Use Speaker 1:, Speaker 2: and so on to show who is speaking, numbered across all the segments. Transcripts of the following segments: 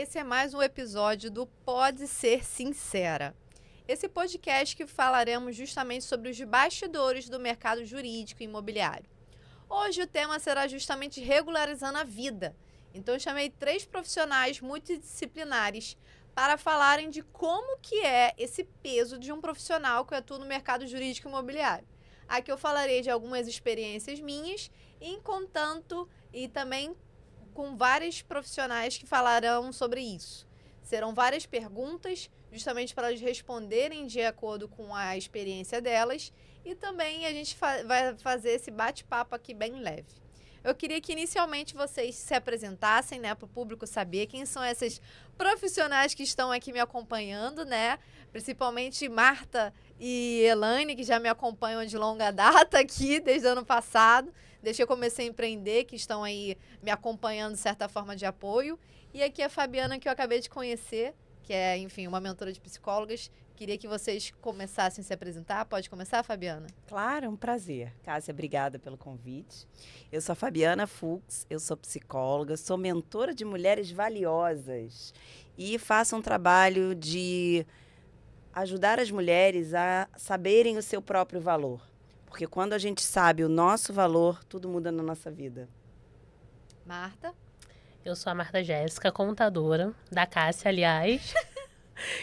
Speaker 1: Esse é mais um episódio do Pode Ser Sincera. Esse podcast que falaremos justamente sobre os bastidores do mercado jurídico e imobiliário. Hoje o tema será justamente regularizando a vida. Então eu chamei 3 profissionais multidisciplinares para falarem de como que é esse peso de um profissional que atua no mercado jurídico e imobiliário. Aqui eu falarei de algumas experiências minhas, e também com vários profissionais que falarão sobre isso. Serão várias perguntas, justamente para elas responderem de acordo com a experiência delas, e também a gente vai fazer esse bate-papo aqui bem leve. Eu queria que inicialmente vocês se apresentassem, né, para o público saber quem são essas profissionais que estão aqui me acompanhando, né? Principalmente Marta e Elaine, que já me acompanham de longa data aqui, desde o ano passado, desde que eu comecei a empreender, que estão aí me acompanhando de certa forma de apoio. E aqui a Fabiana, que eu acabei de conhecer, que é, enfim, uma mentora de psicólogas. Queria que vocês começassem a se apresentar. Pode começar, Fabiana?
Speaker 2: Claro, um prazer. Cássia, obrigada pelo convite. Eu sou a Fabiana Fux, eu sou psicóloga, sou mentora de mulheres valiosas e faço um trabalho de ajudar as mulheres a saberem o seu próprio valor. Porque quando a gente sabe o nosso valor, tudo muda na nossa vida.
Speaker 1: Marta?
Speaker 3: Eu sou a Marta Jéssica, contadora da Cássia, aliás,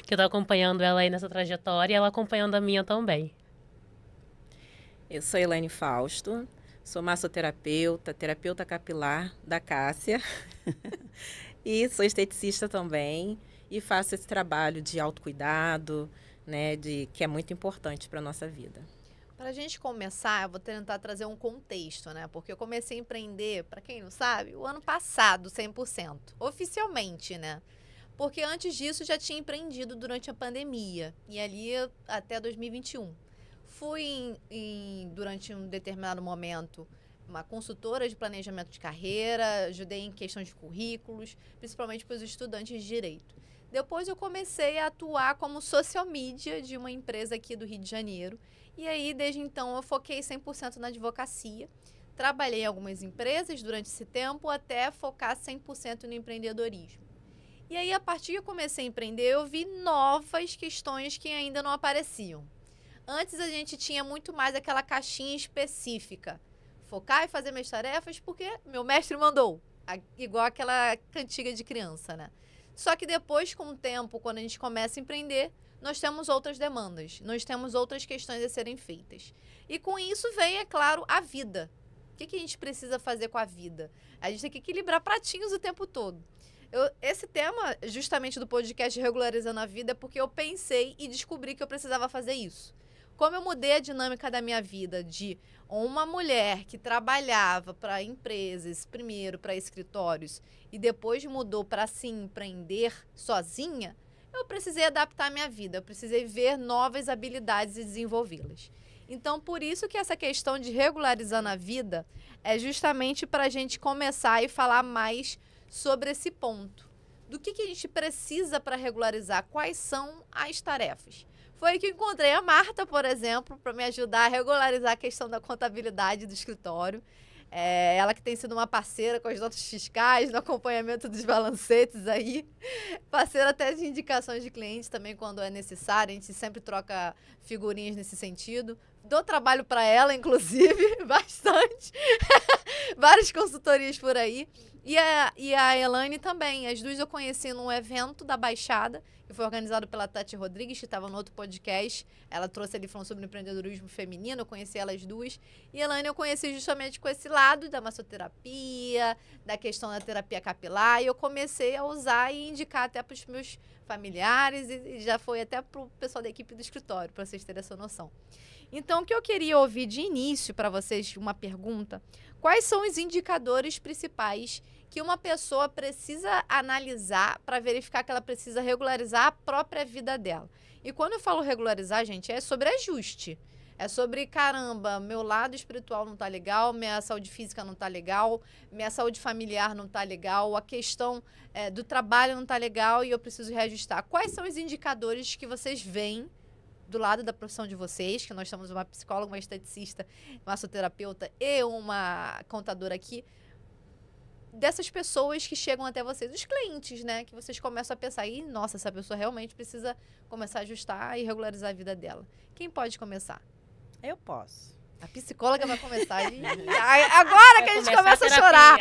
Speaker 3: que eu tô acompanhando ela aí nessa trajetória e ela acompanhando a minha também.
Speaker 4: Eu sou Elaine Fausto, sou massoterapeuta, terapeuta capilar da Cássia e sou esteticista também e faço esse trabalho de autocuidado, né, que é muito importante para a nossa vida.
Speaker 1: Para a gente começar, eu vou tentar trazer um contexto, né? Porque eu comecei a empreender, para quem não sabe, o ano passado, 100%. Oficialmente, né? Porque antes disso já tinha empreendido durante a pandemia. E ali até 2021. Fui, durante um determinado momento, uma consultora de planejamento de carreira, ajudei em questões de currículos, principalmente para os estudantes de direito. Depois eu comecei a atuar como social media de uma empresa aqui do Rio de Janeiro. E aí, desde então, eu foquei 100% na advocacia. Trabalhei em algumas empresas durante esse tempo até focar 100% no empreendedorismo. E aí, a partir que eu comecei a empreender, eu vi novas questões que ainda não apareciam. Antes, a gente tinha muito mais aquela caixinha específica. Focar e fazer minhas tarefas porque meu mestre mandou. Igual aquela cantiga de criança, né? Só que depois, com o tempo, quando a gente começa a empreender, nós temos outras demandas, nós temos outras questões a serem feitas. E com isso vem, é claro, a vida. O que a gente precisa fazer com a vida? A gente tem que equilibrar pratinhos o tempo todo. Esse tema, justamente do podcast Regularizando a Vida, é porque eu pensei e descobri que eu precisava fazer isso. Como eu mudei a dinâmica da minha vida de uma mulher que trabalhava para empresas, primeiro para escritórios, e depois mudou para se empreender sozinha, eu precisei adaptar a minha vida, eu precisei ver novas habilidades e desenvolvê-las. Então, por isso que essa questão de regularizando a vida é justamente para a gente começar e falar mais sobre esse ponto. Do que a gente precisa para regularizar? Quais são as tarefas? Foi aí que eu encontrei a Marta, por exemplo, para me ajudar a regularizar a questão da contabilidade do escritório. Ela que tem sido uma parceira com as notas fiscais, no acompanhamento dos balancetes aí. Parceira até de indicações de clientes também, quando é necessário. A gente sempre troca figurinhas nesse sentido. Dou trabalho para ela, inclusive, bastante. Várias consultorias por aí. E a Elaine também. As duas eu conheci num evento da Baixada, que foi organizado pela Tati Rodrigues, que estava no outro podcast. Ela trouxe ali falando sobre empreendedorismo feminino, eu conheci elas duas. E a Elaine eu conheci justamente com esse lado da massoterapia, da questão da terapia capilar. E eu comecei a usar e indicar até para os meus familiares e já foi até para o pessoal da equipe do escritório, para vocês terem essa noção. Então, o que eu queria ouvir de início para vocês, uma pergunta: quais são os indicadores principais que uma pessoa precisa analisar para verificar que ela precisa regularizar a própria vida dela? E quando eu falo regularizar, gente, é sobre ajuste. É sobre, caramba, meu lado espiritual não tá legal, minha saúde física não tá legal, minha saúde familiar não tá legal, a questão do trabalho não tá legal e eu preciso reajustar. Quais são os indicadores que vocês veem do lado da profissão de vocês, que nós temos uma psicóloga, uma esteticista, uma massoterapeuta e uma contadora aqui, dessas pessoas que chegam até vocês, os clientes, né? Que vocês começam a pensar, ih, nossa, essa pessoa realmente precisa começar a ajustar e regularizar a vida dela. Quem pode começar?
Speaker 2: Eu posso.
Speaker 1: A psicóloga vai começar. Agora que a gente começa a chorar.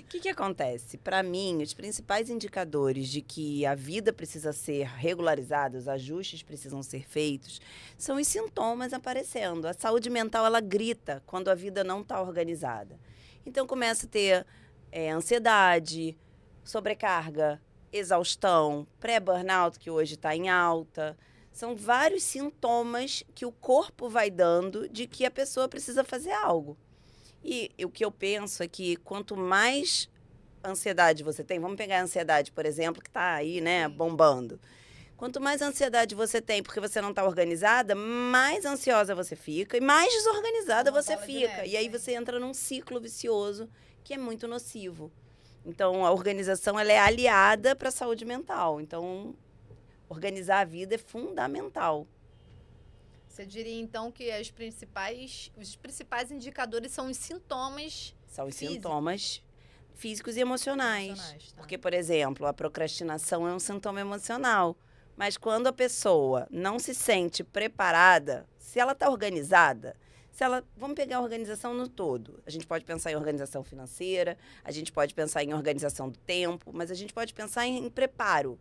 Speaker 2: O que acontece? Para mim, os principais indicadores de que a vida precisa ser regularizada, os ajustes precisam ser feitos, são os sintomas aparecendo. A saúde mental, ela grita quando a vida não está organizada. Então, começa a ter ansiedade, sobrecarga, exaustão, pré-burnout, que hoje está em alta. São vários sintomas que o corpo vai dando de que a pessoa precisa fazer algo. E o que eu penso é que quanto mais ansiedade você tem, vamos pegar a ansiedade, por exemplo, que está aí, né, bombando. Quanto mais ansiedade você tem porque você não está organizada, mais ansiosa você fica e mais desorganizada você fica. E aí você entra num ciclo vicioso que é muito nocivo. Então, a organização ela é aliada para a saúde mental. Então, organizar a vida é fundamental.
Speaker 1: Você diria, então, que os principais indicadores são os sintomas
Speaker 2: São os
Speaker 1: físicos.
Speaker 2: sintomas físicos e emocionais.
Speaker 1: Tá.
Speaker 2: Porque, por exemplo, a procrastinação é um sintoma emocional. Mas quando a pessoa não se sente preparada, se ela está organizada, vamos pegar a organização no todo. A gente pode pensar em organização financeira, a gente pode pensar em organização do tempo, mas a gente pode pensar em preparo.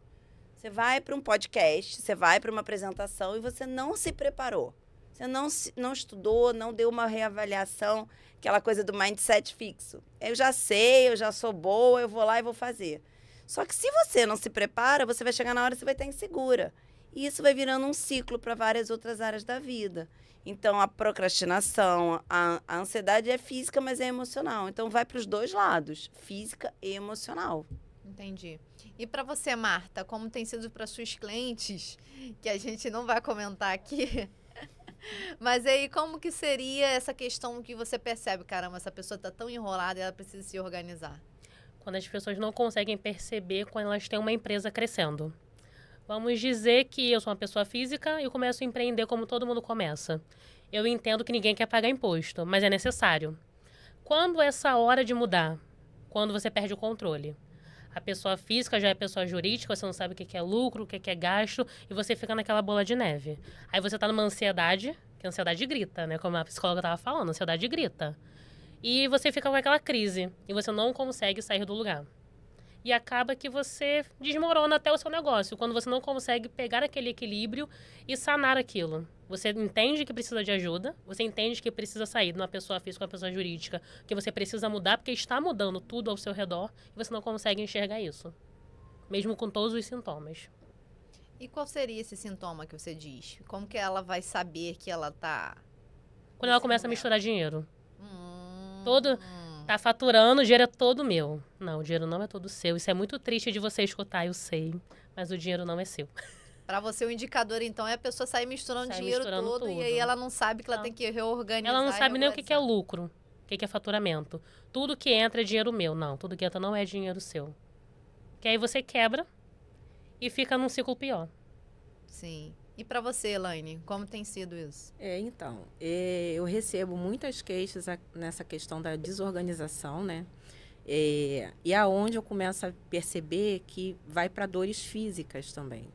Speaker 2: Você vai para um podcast, você vai para uma apresentação e você não se preparou. Você não estudou, não deu uma reavaliação, aquela coisa do mindset fixo. Eu já sei, eu já sou boa, eu vou lá e vou fazer. Só que se você não se prepara, você vai chegar na hora e você vai estar insegura. E isso vai virando um ciclo para várias outras áreas da vida. Então, a procrastinação, a ansiedade é física, mas é emocional. Então, vai para os dois lados, física e emocional.
Speaker 1: Entendi. E para você, Marta, como tem sido para suas clientes, que a gente não vai comentar aqui, mas aí como que seria essa questão que você percebe, caramba, essa pessoa está tão enrolada e ela precisa se organizar?
Speaker 3: Quando as pessoas não conseguem perceber quando elas têm uma empresa crescendo. Vamos dizer que eu sou uma pessoa física e eu começo a empreender como todo mundo começa. Eu entendo que ninguém quer pagar imposto, mas é necessário. Quando é essa hora de mudar? Quando você perde o controle. A pessoa física já é pessoa jurídica, você não sabe o que é lucro, o que é gasto, e você fica naquela bola de neve. Aí você tá numa ansiedade, que a ansiedade grita, né? Como a psicóloga estava falando, a ansiedade grita. E você fica com aquela crise, e você não consegue sair do lugar. E acaba que você desmorona até o seu negócio, quando você não consegue pegar aquele equilíbrio e sanar aquilo. Você entende que precisa de ajuda, você entende que precisa sair de uma pessoa física para uma pessoa jurídica, que você precisa mudar porque está mudando tudo ao seu redor e você não consegue enxergar isso, mesmo com todos os sintomas.
Speaker 1: E qual seria esse sintoma que você diz? Como que ela vai saber que ela tá...
Speaker 3: Quando ela começa a misturar dinheiro.
Speaker 1: Todo...
Speaker 3: Tá faturando, o dinheiro é todo meu. Não, o dinheiro não é todo seu. Isso é muito triste de você escutar, eu sei. Mas o dinheiro não é seu.
Speaker 1: Para você, o indicador, então, é a pessoa sair misturando
Speaker 3: Sai
Speaker 1: dinheiro
Speaker 3: misturando
Speaker 1: todo
Speaker 3: tudo.
Speaker 1: E aí ela não sabe que ela tem que reorganizar.
Speaker 3: Ela não sabe nem o que é lucro, o que é faturamento. Tudo que entra é dinheiro meu. Não, tudo que entra não é dinheiro seu. Que aí você quebra e fica num ciclo pior.
Speaker 1: Sim. E para você, Elaine, como tem sido isso?
Speaker 4: Então, eu recebo muitas queixas nessa questão da desorganização, né? E aonde eu começo a perceber que vai para dores físicas também,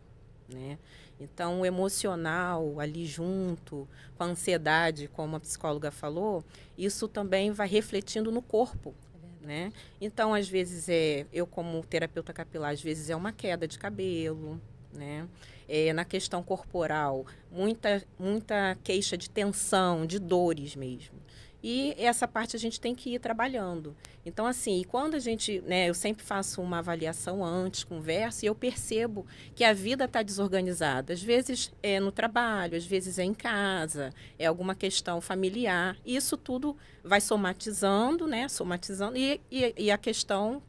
Speaker 4: né? Então, o emocional ali junto, com a ansiedade, como a psicóloga falou, isso também vai refletindo no corpo, né? Então, às vezes, eu como terapeuta capilar, às vezes é uma queda de cabelo, né? Na questão corporal, muita queixa de tensão, de dores mesmo. E essa parte a gente tem que ir trabalhando. Então, assim, quando a gente, né, eu sempre faço uma avaliação antes, converso, e eu percebo que a vida está desorganizada. Às vezes é no trabalho, às vezes é em casa, é alguma questão familiar. E isso tudo vai somatizando, né? Somatizando. E a questão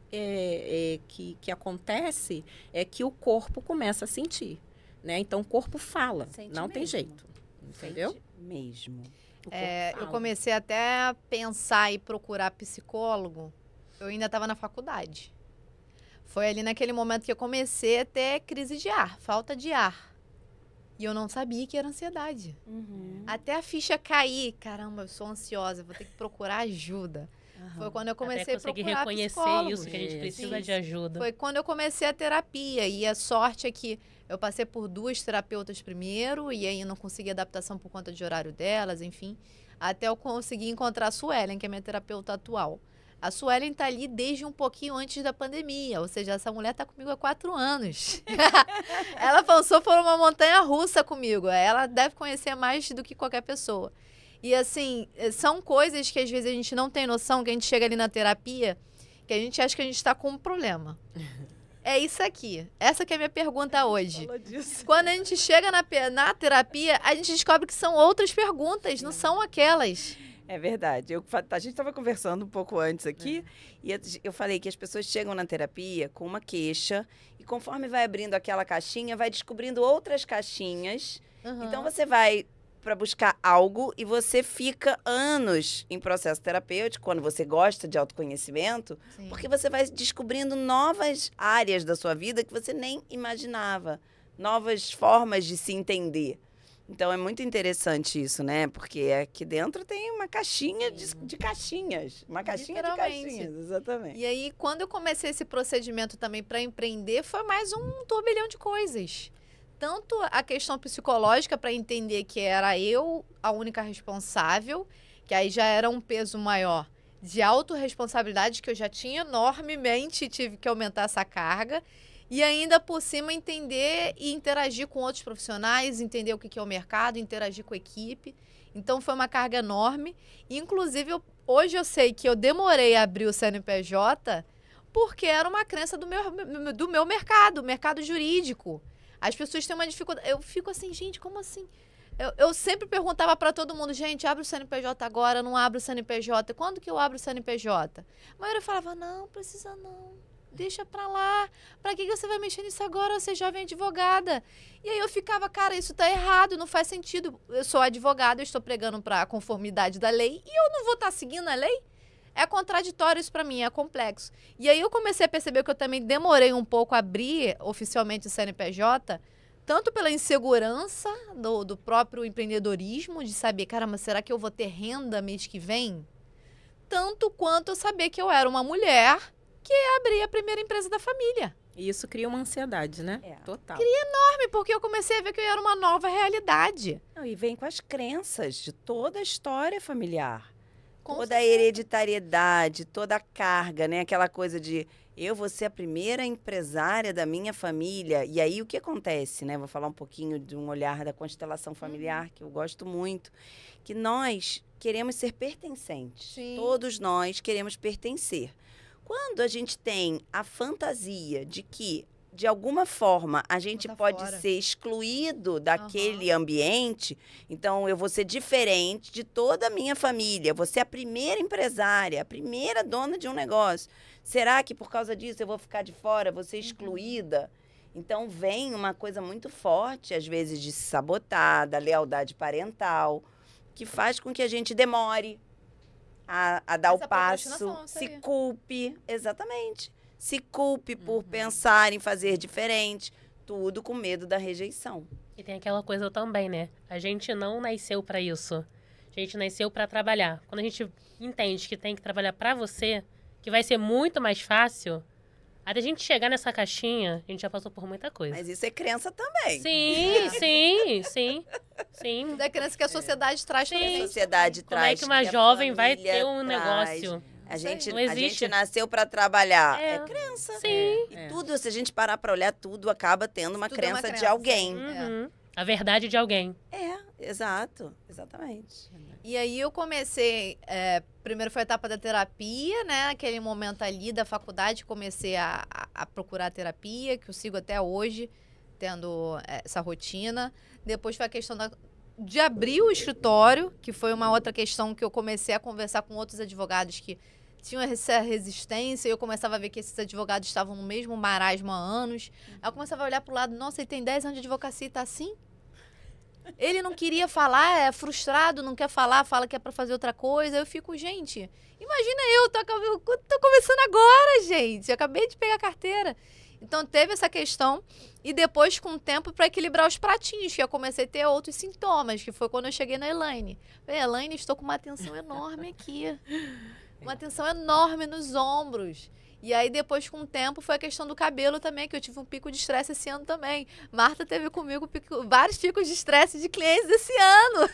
Speaker 4: que acontece é que o corpo começa a sentir. Né? Então, o corpo fala, não tem jeito, entendeu?
Speaker 2: Sente mesmo.
Speaker 1: Eu comecei até a pensar e procurar psicólogo, eu ainda estava na faculdade. Foi ali naquele momento que eu comecei a ter crise de ar, falta de ar. E eu não sabia que era ansiedade. Até a ficha cair, caramba, eu sou ansiosa, vou ter que procurar ajuda. Foi quando eu comecei
Speaker 3: Até
Speaker 1: a
Speaker 3: conseguir
Speaker 1: procurar
Speaker 3: reconhecer
Speaker 1: psicólogos.
Speaker 3: isso, que a gente precisa
Speaker 1: Isso.
Speaker 3: de ajuda.
Speaker 1: Foi quando eu comecei a terapia. E a sorte é que eu passei por 2 terapeutas primeiro, e aí eu não consegui adaptação por conta de horário delas, enfim. Até eu conseguir encontrar a Suelen, que é minha terapeuta atual. A Suelen tá ali desde um pouquinho antes da pandemia, ou seja, essa mulher tá comigo há 4 anos. Ela passou por uma montanha-russa comigo. Ela deve conhecer mais do que qualquer pessoa. E assim, são coisas que às vezes a gente não tem noção, que a gente chega ali na terapia, que a gente acha que a gente tá com um problema. É isso aqui. Essa que é a minha pergunta hoje. Quando a gente chega na terapia, a gente descobre que são outras perguntas, não são aquelas.
Speaker 2: É verdade. A gente estava conversando um pouco antes aqui e eu falei que as pessoas chegam na terapia com uma queixa e conforme vai abrindo aquela caixinha, vai descobrindo outras caixinhas.
Speaker 1: Uhum.
Speaker 2: Então você vai para buscar algo e você fica anos em processo terapêutico, quando você gosta de autoconhecimento,
Speaker 1: Sim.
Speaker 2: porque você vai descobrindo novas áreas da sua vida que você nem imaginava, novas formas de se entender. Então, é muito interessante isso, né? Porque aqui dentro tem uma caixinha de caixinhas. Uma caixinha de
Speaker 1: Literalmente.
Speaker 2: caixinhas, exatamente.
Speaker 1: E aí, quando eu comecei esse procedimento também para empreender, foi mais um turbilhão de coisas. Tanto a questão psicológica, para entender que era eu a única responsável, que aí já era um peso maior de autorresponsabilidade, que eu já tinha enormemente, tive que aumentar essa carga. E ainda por cima entender e interagir com outros profissionais, entender o que é o mercado, interagir com a equipe. Então foi uma carga enorme. Inclusive, hoje eu sei que eu demorei a abrir o CNPJ porque era uma crença do meu mercado jurídico. As pessoas têm uma dificuldade. Eu fico assim, gente, como assim? Eu sempre perguntava para todo mundo, gente, abre o CNPJ agora, não abre o CNPJ. Quando que eu abro o CNPJ? A maioria falava, não, precisa não. Deixa pra lá. Pra que você vai mexer nisso agora? Você é jovem advogada. E aí eu ficava, cara, isso tá errado, não faz sentido. Eu sou advogada, eu estou pregando pra conformidade da lei e eu não vou estar seguindo a lei? É contraditório isso pra mim, é complexo. E aí eu comecei a perceber que eu também demorei um pouco a abrir oficialmente o CNPJ, tanto pela insegurança do próprio empreendedorismo, de saber, caramba, será que eu vou ter renda mês que vem? Tanto quanto eu saber que eu era uma mulher que abrir a primeira empresa da família.
Speaker 4: E isso cria uma ansiedade, né?
Speaker 2: É.
Speaker 4: Total.
Speaker 1: Porque eu comecei a ver que eu era uma nova realidade.
Speaker 2: Não, e vem com as crenças de toda a história familiar.
Speaker 1: Com
Speaker 2: Toda a hereditariedade, toda a carga, né? Aquela coisa de eu vou ser a primeira empresária da minha família. E aí o que acontece, né? Vou falar um pouquinho de um olhar da constelação familiar, que eu gosto muito, que nós queremos ser pertencentes.
Speaker 1: Sim.
Speaker 2: Todos nós queremos pertencer. Quando a gente tem a fantasia de que, de alguma forma, a gente
Speaker 1: Tá
Speaker 2: pode
Speaker 1: fora.
Speaker 2: ser excluído daquele ambiente, então eu vou ser diferente de toda a minha família, vou ser a primeira empresária, a primeira dona de um negócio. Será que por causa disso eu vou ficar de fora, vou ser excluída? Então vem uma coisa muito forte, às vezes, de se sabotar, da lealdade parental, que faz com que a gente demore a dar
Speaker 1: Essa
Speaker 2: o passo,
Speaker 1: procrastinação, isso
Speaker 2: se
Speaker 1: aí.
Speaker 2: culpe, exatamente. Se culpe por pensar em fazer diferente, tudo com medo da rejeição.
Speaker 3: E tem aquela coisa também, né? A gente não nasceu pra isso. A gente nasceu pra trabalhar. Quando a gente entende que tem que trabalhar pra você, que vai ser muito mais fácil, até a gente chegar nessa caixinha, a gente já passou por muita coisa.
Speaker 2: Mas isso é crença também.
Speaker 3: Sim.
Speaker 1: Da crença que a sociedade traz pra
Speaker 2: A
Speaker 1: gente.
Speaker 2: sociedade
Speaker 3: Como
Speaker 2: traz.
Speaker 3: é que uma
Speaker 2: a
Speaker 3: jovem vai
Speaker 2: família
Speaker 3: ter um
Speaker 2: traz.
Speaker 3: negócio?
Speaker 2: A
Speaker 1: Isso aí.
Speaker 2: gente,
Speaker 3: Não
Speaker 2: a
Speaker 3: existe.
Speaker 2: gente nasceu para trabalhar.
Speaker 3: É.
Speaker 2: É crença.
Speaker 3: Sim.
Speaker 2: E tudo, se a gente parar para olhar, tudo acaba tendo uma
Speaker 1: Tudo é uma
Speaker 2: crença de
Speaker 1: crença.
Speaker 2: alguém.
Speaker 3: Uhum. A verdade de alguém.
Speaker 2: Exato. Exatamente.
Speaker 1: E aí eu comecei, primeiro foi a etapa da terapia, né? Aquele momento ali da faculdade, comecei a procurar terapia, que eu sigo até hoje, tendo essa rotina. Depois foi a questão de abrir o escritório, que foi uma outra questão que eu comecei a conversar com outros advogados que tinham essa resistência, e eu começava a ver que esses advogados estavam no mesmo marasmo há anos. Aí eu começava a olhar pro lado, nossa, ele tem 10 anos de advocacia e tá assim? Ele não queria falar, é frustrado, não quer falar, fala que é pra fazer outra coisa. Eu fico, gente, imagina eu tô começando agora, gente. Eu acabei de pegar a carteira. Então teve essa questão. E depois, com o tempo, para equilibrar os pratinhos, que eu comecei a ter outros sintomas, que foi quando eu cheguei na Elaine. Falei, Elaine, estou com uma tensão enorme aqui. uma tensão enorme nos ombros. E aí, depois, com o tempo, foi a questão do cabelo também, que eu tive um pico de estresse esse ano também. Marta teve comigo vários picos de estresse de clientes esse ano.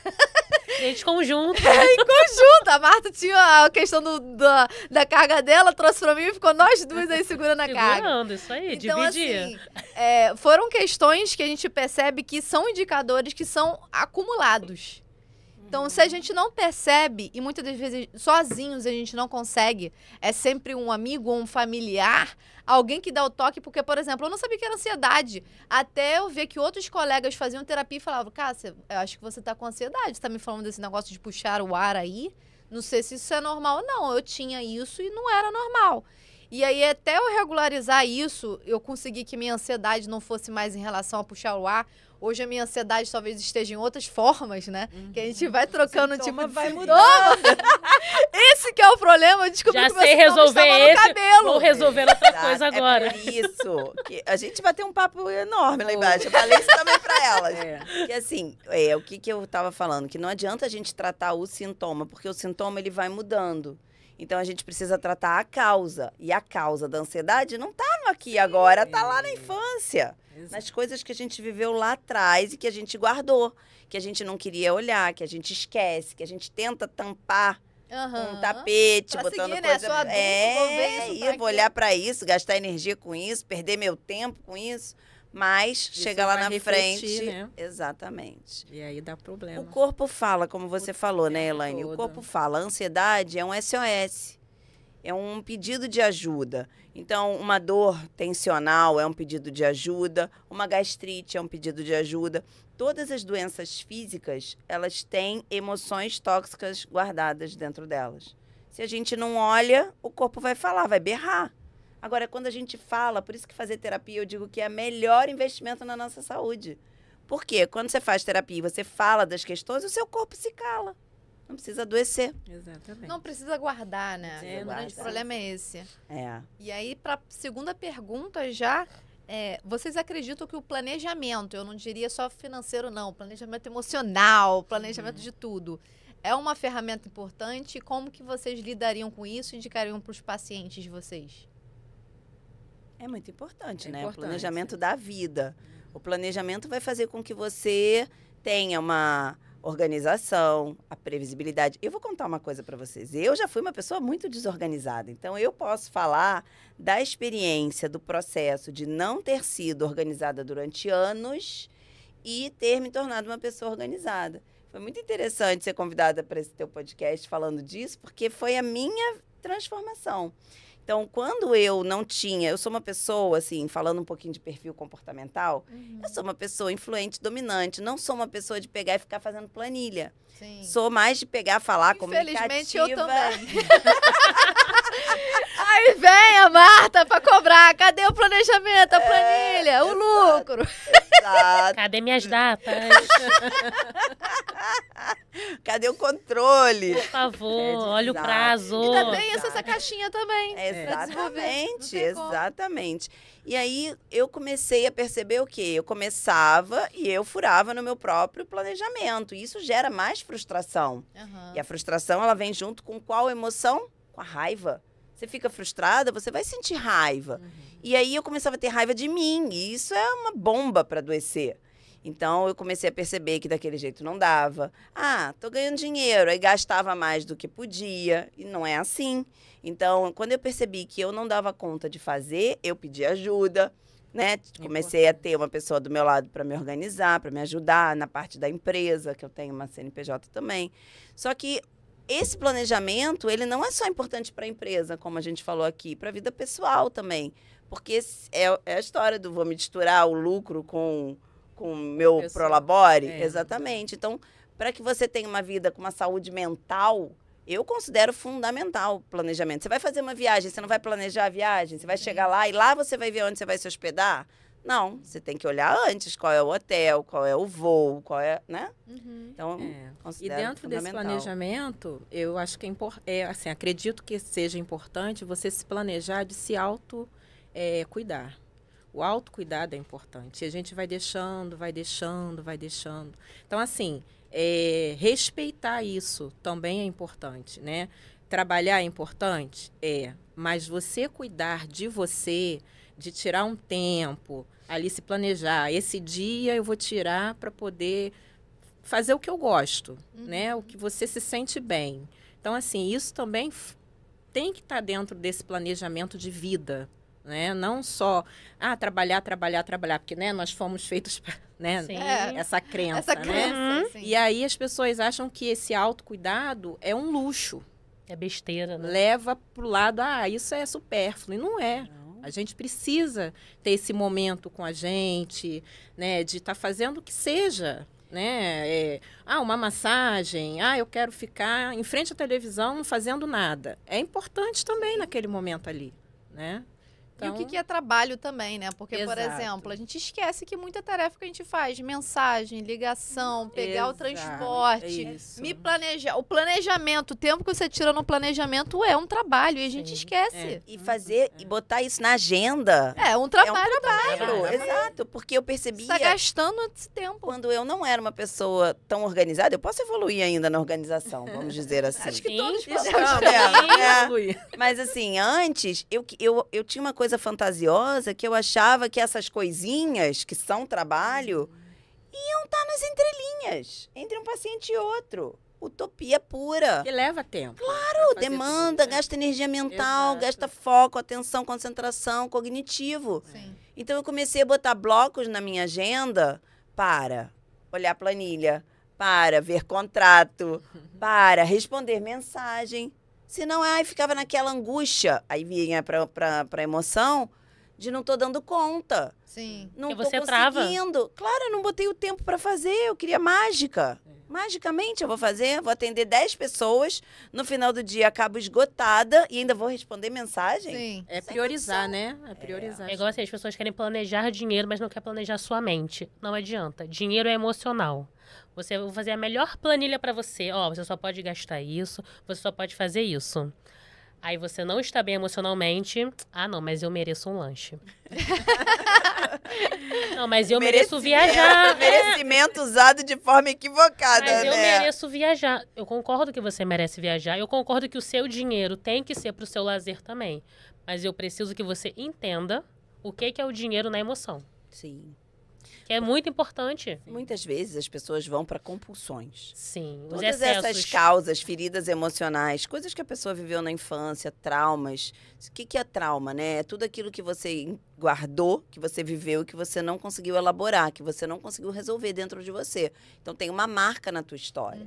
Speaker 3: Gente, conjunto.
Speaker 1: Em conjunto. A Marta tinha a questão da carga dela, trouxe pra mim e ficou nós duas aí segurando a carga.
Speaker 3: Segurando, isso aí,
Speaker 1: Então,
Speaker 3: dividir.
Speaker 1: assim, foram questões que a gente percebe que são indicadores que são acumulados. Então, se a gente não percebe, e muitas das vezes sozinhos a gente não consegue, é sempre um amigo ou um familiar, alguém que dá o toque, porque, por exemplo, eu não sabia que era ansiedade, até eu ver que outros colegas faziam terapia e falavam, Cássia, eu acho que você tá com ansiedade, você tá me falando desse negócio de puxar o ar aí, não sei se isso é normal ou não, eu tinha isso e não era normal. E aí, até eu regularizar isso, eu consegui que minha ansiedade não fosse mais em relação a puxar o ar. Hoje a minha ansiedade talvez esteja em outras formas, né? Que a gente vai trocando o tipo de
Speaker 2: vai
Speaker 1: sintoma. Esse que é o problema, eu descobri
Speaker 3: Já
Speaker 1: que meu
Speaker 3: sei
Speaker 1: sintoma
Speaker 3: resolver
Speaker 1: estava
Speaker 3: esse,
Speaker 1: no cabelo.
Speaker 3: vou resolver outra coisa agora.
Speaker 2: É por isso que a gente bateu um papo enorme lá embaixo. Eu falei isso também pra elas. Que assim, o que eu tava falando? Que não adianta a gente tratar o sintoma, porque o sintoma ele vai mudando. Então, a gente precisa tratar a causa. E a causa da ansiedade não tá no aqui e agora, tá lá na infância.
Speaker 4: Exato.
Speaker 2: Nas coisas que a gente viveu lá atrás e que a gente guardou. Que a gente não queria olhar, que a gente esquece, que a gente tenta tampar com um tapete,
Speaker 1: Pra
Speaker 2: botando
Speaker 1: seguir, né?
Speaker 2: coisa...
Speaker 1: Sou adulto, vou ver isso, pra
Speaker 2: eu vou
Speaker 1: quê?
Speaker 2: olhar pra isso, gastar energia com isso, perder meu tempo com isso. Mas
Speaker 4: Isso
Speaker 2: chega lá
Speaker 4: vai
Speaker 2: na
Speaker 4: refletir,
Speaker 2: frente...
Speaker 4: né?
Speaker 2: Exatamente.
Speaker 4: E aí dá problema.
Speaker 2: O corpo fala, como você falou, né,
Speaker 4: tempo
Speaker 2: Elaine? O
Speaker 4: todo.
Speaker 2: corpo fala. A ansiedade é um SOS. É um pedido de ajuda. Então, uma dor tensional é um pedido de ajuda, uma gastrite é um pedido de ajuda. Todas as doenças físicas, elas têm emoções tóxicas guardadas dentro delas. Se a gente não olha, o corpo vai falar, vai berrar. Agora, quando a gente fala, por isso que fazer terapia, eu digo que é o melhor investimento na nossa saúde. Por quê? Quando você faz terapia e você fala das questões, o seu corpo se cala. Não precisa adoecer.
Speaker 4: Exatamente.
Speaker 1: Não precisa guardar, né?
Speaker 4: É,
Speaker 1: O
Speaker 4: não
Speaker 1: grande
Speaker 4: precisa.
Speaker 1: problema é esse.
Speaker 2: É.
Speaker 1: E aí, para segunda pergunta já, vocês acreditam que o planejamento, eu não diria só financeiro não, planejamento emocional, planejamento de tudo, é uma ferramenta importante? Como que vocês lidariam com isso e indicariam para os pacientes de vocês?
Speaker 2: É muito importante,
Speaker 4: É
Speaker 2: né?
Speaker 4: importante.
Speaker 2: O planejamento da vida. O planejamento vai fazer com que você tenha uma organização, a previsibilidade. Eu vou contar uma coisa para vocês. Eu já fui uma pessoa muito desorganizada, então eu posso falar da experiência, do processo de não ter sido organizada durante anos e ter me tornado uma pessoa organizada. Foi muito interessante ser convidada para esse teu podcast falando disso, porque foi a minha transformação. Então, quando eu não tinha... Eu sou uma pessoa, assim, falando um pouquinho de perfil comportamental, eu sou uma pessoa influente, dominante. Não sou uma pessoa de pegar e ficar fazendo planilha.
Speaker 1: Sim.
Speaker 2: Sou mais de pegar, falar,
Speaker 1: Infelizmente, eu
Speaker 2: comunicativa.
Speaker 1: também. Aí vem a Marta para cobrar. Cadê o planejamento, a planilha, o lucro?
Speaker 2: Exato.
Speaker 3: Cadê minhas datas?
Speaker 2: Cadê o controle?
Speaker 3: Por favor, olha o
Speaker 2: exato.
Speaker 3: prazo.
Speaker 1: Ainda tem essa caixinha também. pra desenvolver. Não
Speaker 2: Exatamente,
Speaker 1: tem como.
Speaker 2: exatamente. E aí eu comecei a perceber o quê? Eu começava e eu furava no meu próprio planejamento. E isso gera mais frustração.
Speaker 1: Aham.
Speaker 2: E a frustração, ela vem junto com qual emoção? Com a raiva. Você fica frustrada, você vai sentir raiva. E aí eu começava a ter raiva de mim. E isso é uma bomba para adoecer. Então, eu comecei a perceber que daquele jeito não dava. Ah, tô ganhando dinheiro. Aí gastava mais do que podia. E não é assim. Então, quando eu percebi que eu não dava conta de fazer, eu pedi ajuda, né? Comecei a ter uma pessoa do meu lado para me organizar, para me ajudar na parte da empresa, que eu tenho uma CNPJ também. Só que esse planejamento, ele não é só importante para a empresa, como a gente falou aqui, para a vida pessoal também. Porque é a história do vou misturar o lucro com o meu
Speaker 4: Pessoal.
Speaker 2: prolabore.
Speaker 4: É.
Speaker 2: Exatamente. Então, para que você tenha uma vida com uma saúde mental, eu considero fundamental o planejamento. Você vai fazer uma viagem, você não vai planejar a viagem, você vai chegar lá e lá você vai ver onde você vai se hospedar? Não, você tem que olhar antes qual é o hotel, qual é o voo, qual é, né?
Speaker 1: Uhum.
Speaker 2: Então,
Speaker 4: E
Speaker 2: considero
Speaker 4: dentro desse
Speaker 2: fundamental.
Speaker 4: planejamento, eu acho que assim, acredito que seja importante você se planejar de se cuidar. O autocuidado é importante. E a gente vai deixando, vai deixando, vai deixando. Então, assim, respeitar isso também é importante, né? trabalhar é importante? É. Mas você cuidar de você, de tirar um tempo, ali se planejar. Esse dia eu vou tirar para poder fazer o que eu gosto, né? O que você se sente bem. Então, assim, isso também tem que estar dentro desse planejamento de vida, né? Não só, trabalhar, porque, né, nós fomos feitos para, né,
Speaker 3: Sim.
Speaker 4: essa crença,
Speaker 1: Essa
Speaker 4: né?
Speaker 1: crença, sim.
Speaker 4: E aí as pessoas acham que esse autocuidado é um luxo.
Speaker 3: É besteira, né?
Speaker 4: Leva pro lado, isso é supérfluo. E não é.
Speaker 2: Não.
Speaker 4: A gente precisa ter esse momento com a gente, né? De estar fazendo o que seja, né? Uma massagem. Eu quero ficar em frente à televisão não fazendo nada. É importante também naquele momento ali, né?
Speaker 1: E o que é trabalho também, né? Porque, por
Speaker 4: Exato.
Speaker 1: exemplo, a gente esquece que muita tarefa que a gente faz, mensagem, ligação, pegar o
Speaker 4: Exato,
Speaker 1: transporte,
Speaker 4: isso.
Speaker 1: me planejar. O planejamento, o tempo que você tira no planejamento é um trabalho e a gente
Speaker 3: Sim.
Speaker 1: esquece.
Speaker 2: E fazer, e botar isso na agenda.
Speaker 1: É um trabalho.
Speaker 2: Trabalho,
Speaker 3: Trabalho.
Speaker 2: exato. Porque eu
Speaker 1: Você
Speaker 2: percebia,
Speaker 1: está gastando esse tempo.
Speaker 2: quando eu não era uma pessoa tão organizada, eu posso evoluir ainda na organização, vamos dizer assim.
Speaker 1: Acho que
Speaker 3: Sim.
Speaker 1: todos
Speaker 3: Isso
Speaker 1: podemos.
Speaker 2: Mas assim, antes, eu tinha uma coisa fantasiosa que eu achava que essas coisinhas, que são trabalho, iam estar nas entrelinhas, entre um paciente e outro. Utopia pura.
Speaker 4: Que leva tempo.
Speaker 2: Claro, demanda, gasta energia mental,
Speaker 4: Exato.
Speaker 2: gasta foco, atenção, concentração, cognitivo.
Speaker 1: Sim.
Speaker 2: Então eu comecei a botar blocos na minha agenda para olhar planilha, para ver contrato, para responder mensagem. Senão, ficava naquela angústia. Aí vinha pra emoção de não tô dando conta.
Speaker 1: Sim.
Speaker 2: Não
Speaker 3: E
Speaker 2: tô
Speaker 3: você trava.
Speaker 2: conseguindo. Claro, eu não botei o tempo para fazer, eu queria mágica. Magicamente eu vou fazer, vou atender 10 pessoas, no final do dia acabo esgotada e ainda vou responder mensagem?
Speaker 1: Sim.
Speaker 4: É priorizar, né? É priorizar.
Speaker 3: É igual assim, as pessoas querem planejar dinheiro, mas não quer planejar sua mente. Não adianta. Dinheiro é emocional. Você vai fazer a melhor planilha pra você. Você só pode gastar isso, você só pode fazer isso. Aí você não está bem emocionalmente. Não, mas eu mereço um lanche. Não, mas eu mereço viajar.
Speaker 2: Merecimento usado de forma equivocada,
Speaker 3: Mas eu
Speaker 2: né?
Speaker 3: mereço viajar. Eu concordo que você merece viajar. Eu concordo que o seu dinheiro tem que ser pro seu lazer também. Mas eu preciso que você entenda o que é o dinheiro na emoção.
Speaker 2: Sim.
Speaker 3: Que é muito importante.
Speaker 2: Muitas vezes as pessoas vão para compulsões.
Speaker 3: Sim, os
Speaker 2: Todas
Speaker 3: excessos.
Speaker 2: essas causas, feridas emocionais, coisas que a pessoa viveu na infância, traumas. O que é trauma, né? É tudo aquilo que você guardou, que você viveu e que você não conseguiu elaborar, que você não conseguiu resolver dentro de você. Então tem uma marca na tua história.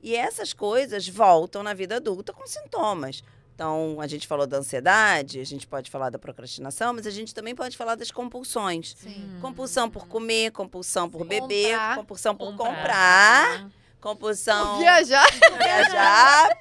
Speaker 2: E essas coisas voltam na vida adulta com sintomas. Então, a gente falou da ansiedade, a gente pode falar da procrastinação, mas a gente também pode falar das compulsões.
Speaker 1: Sim.
Speaker 2: Compulsão por comer, compulsão por beber,
Speaker 1: Comprar.
Speaker 2: compulsão por comprar, compulsão
Speaker 1: Viajar.
Speaker 2: por viajar,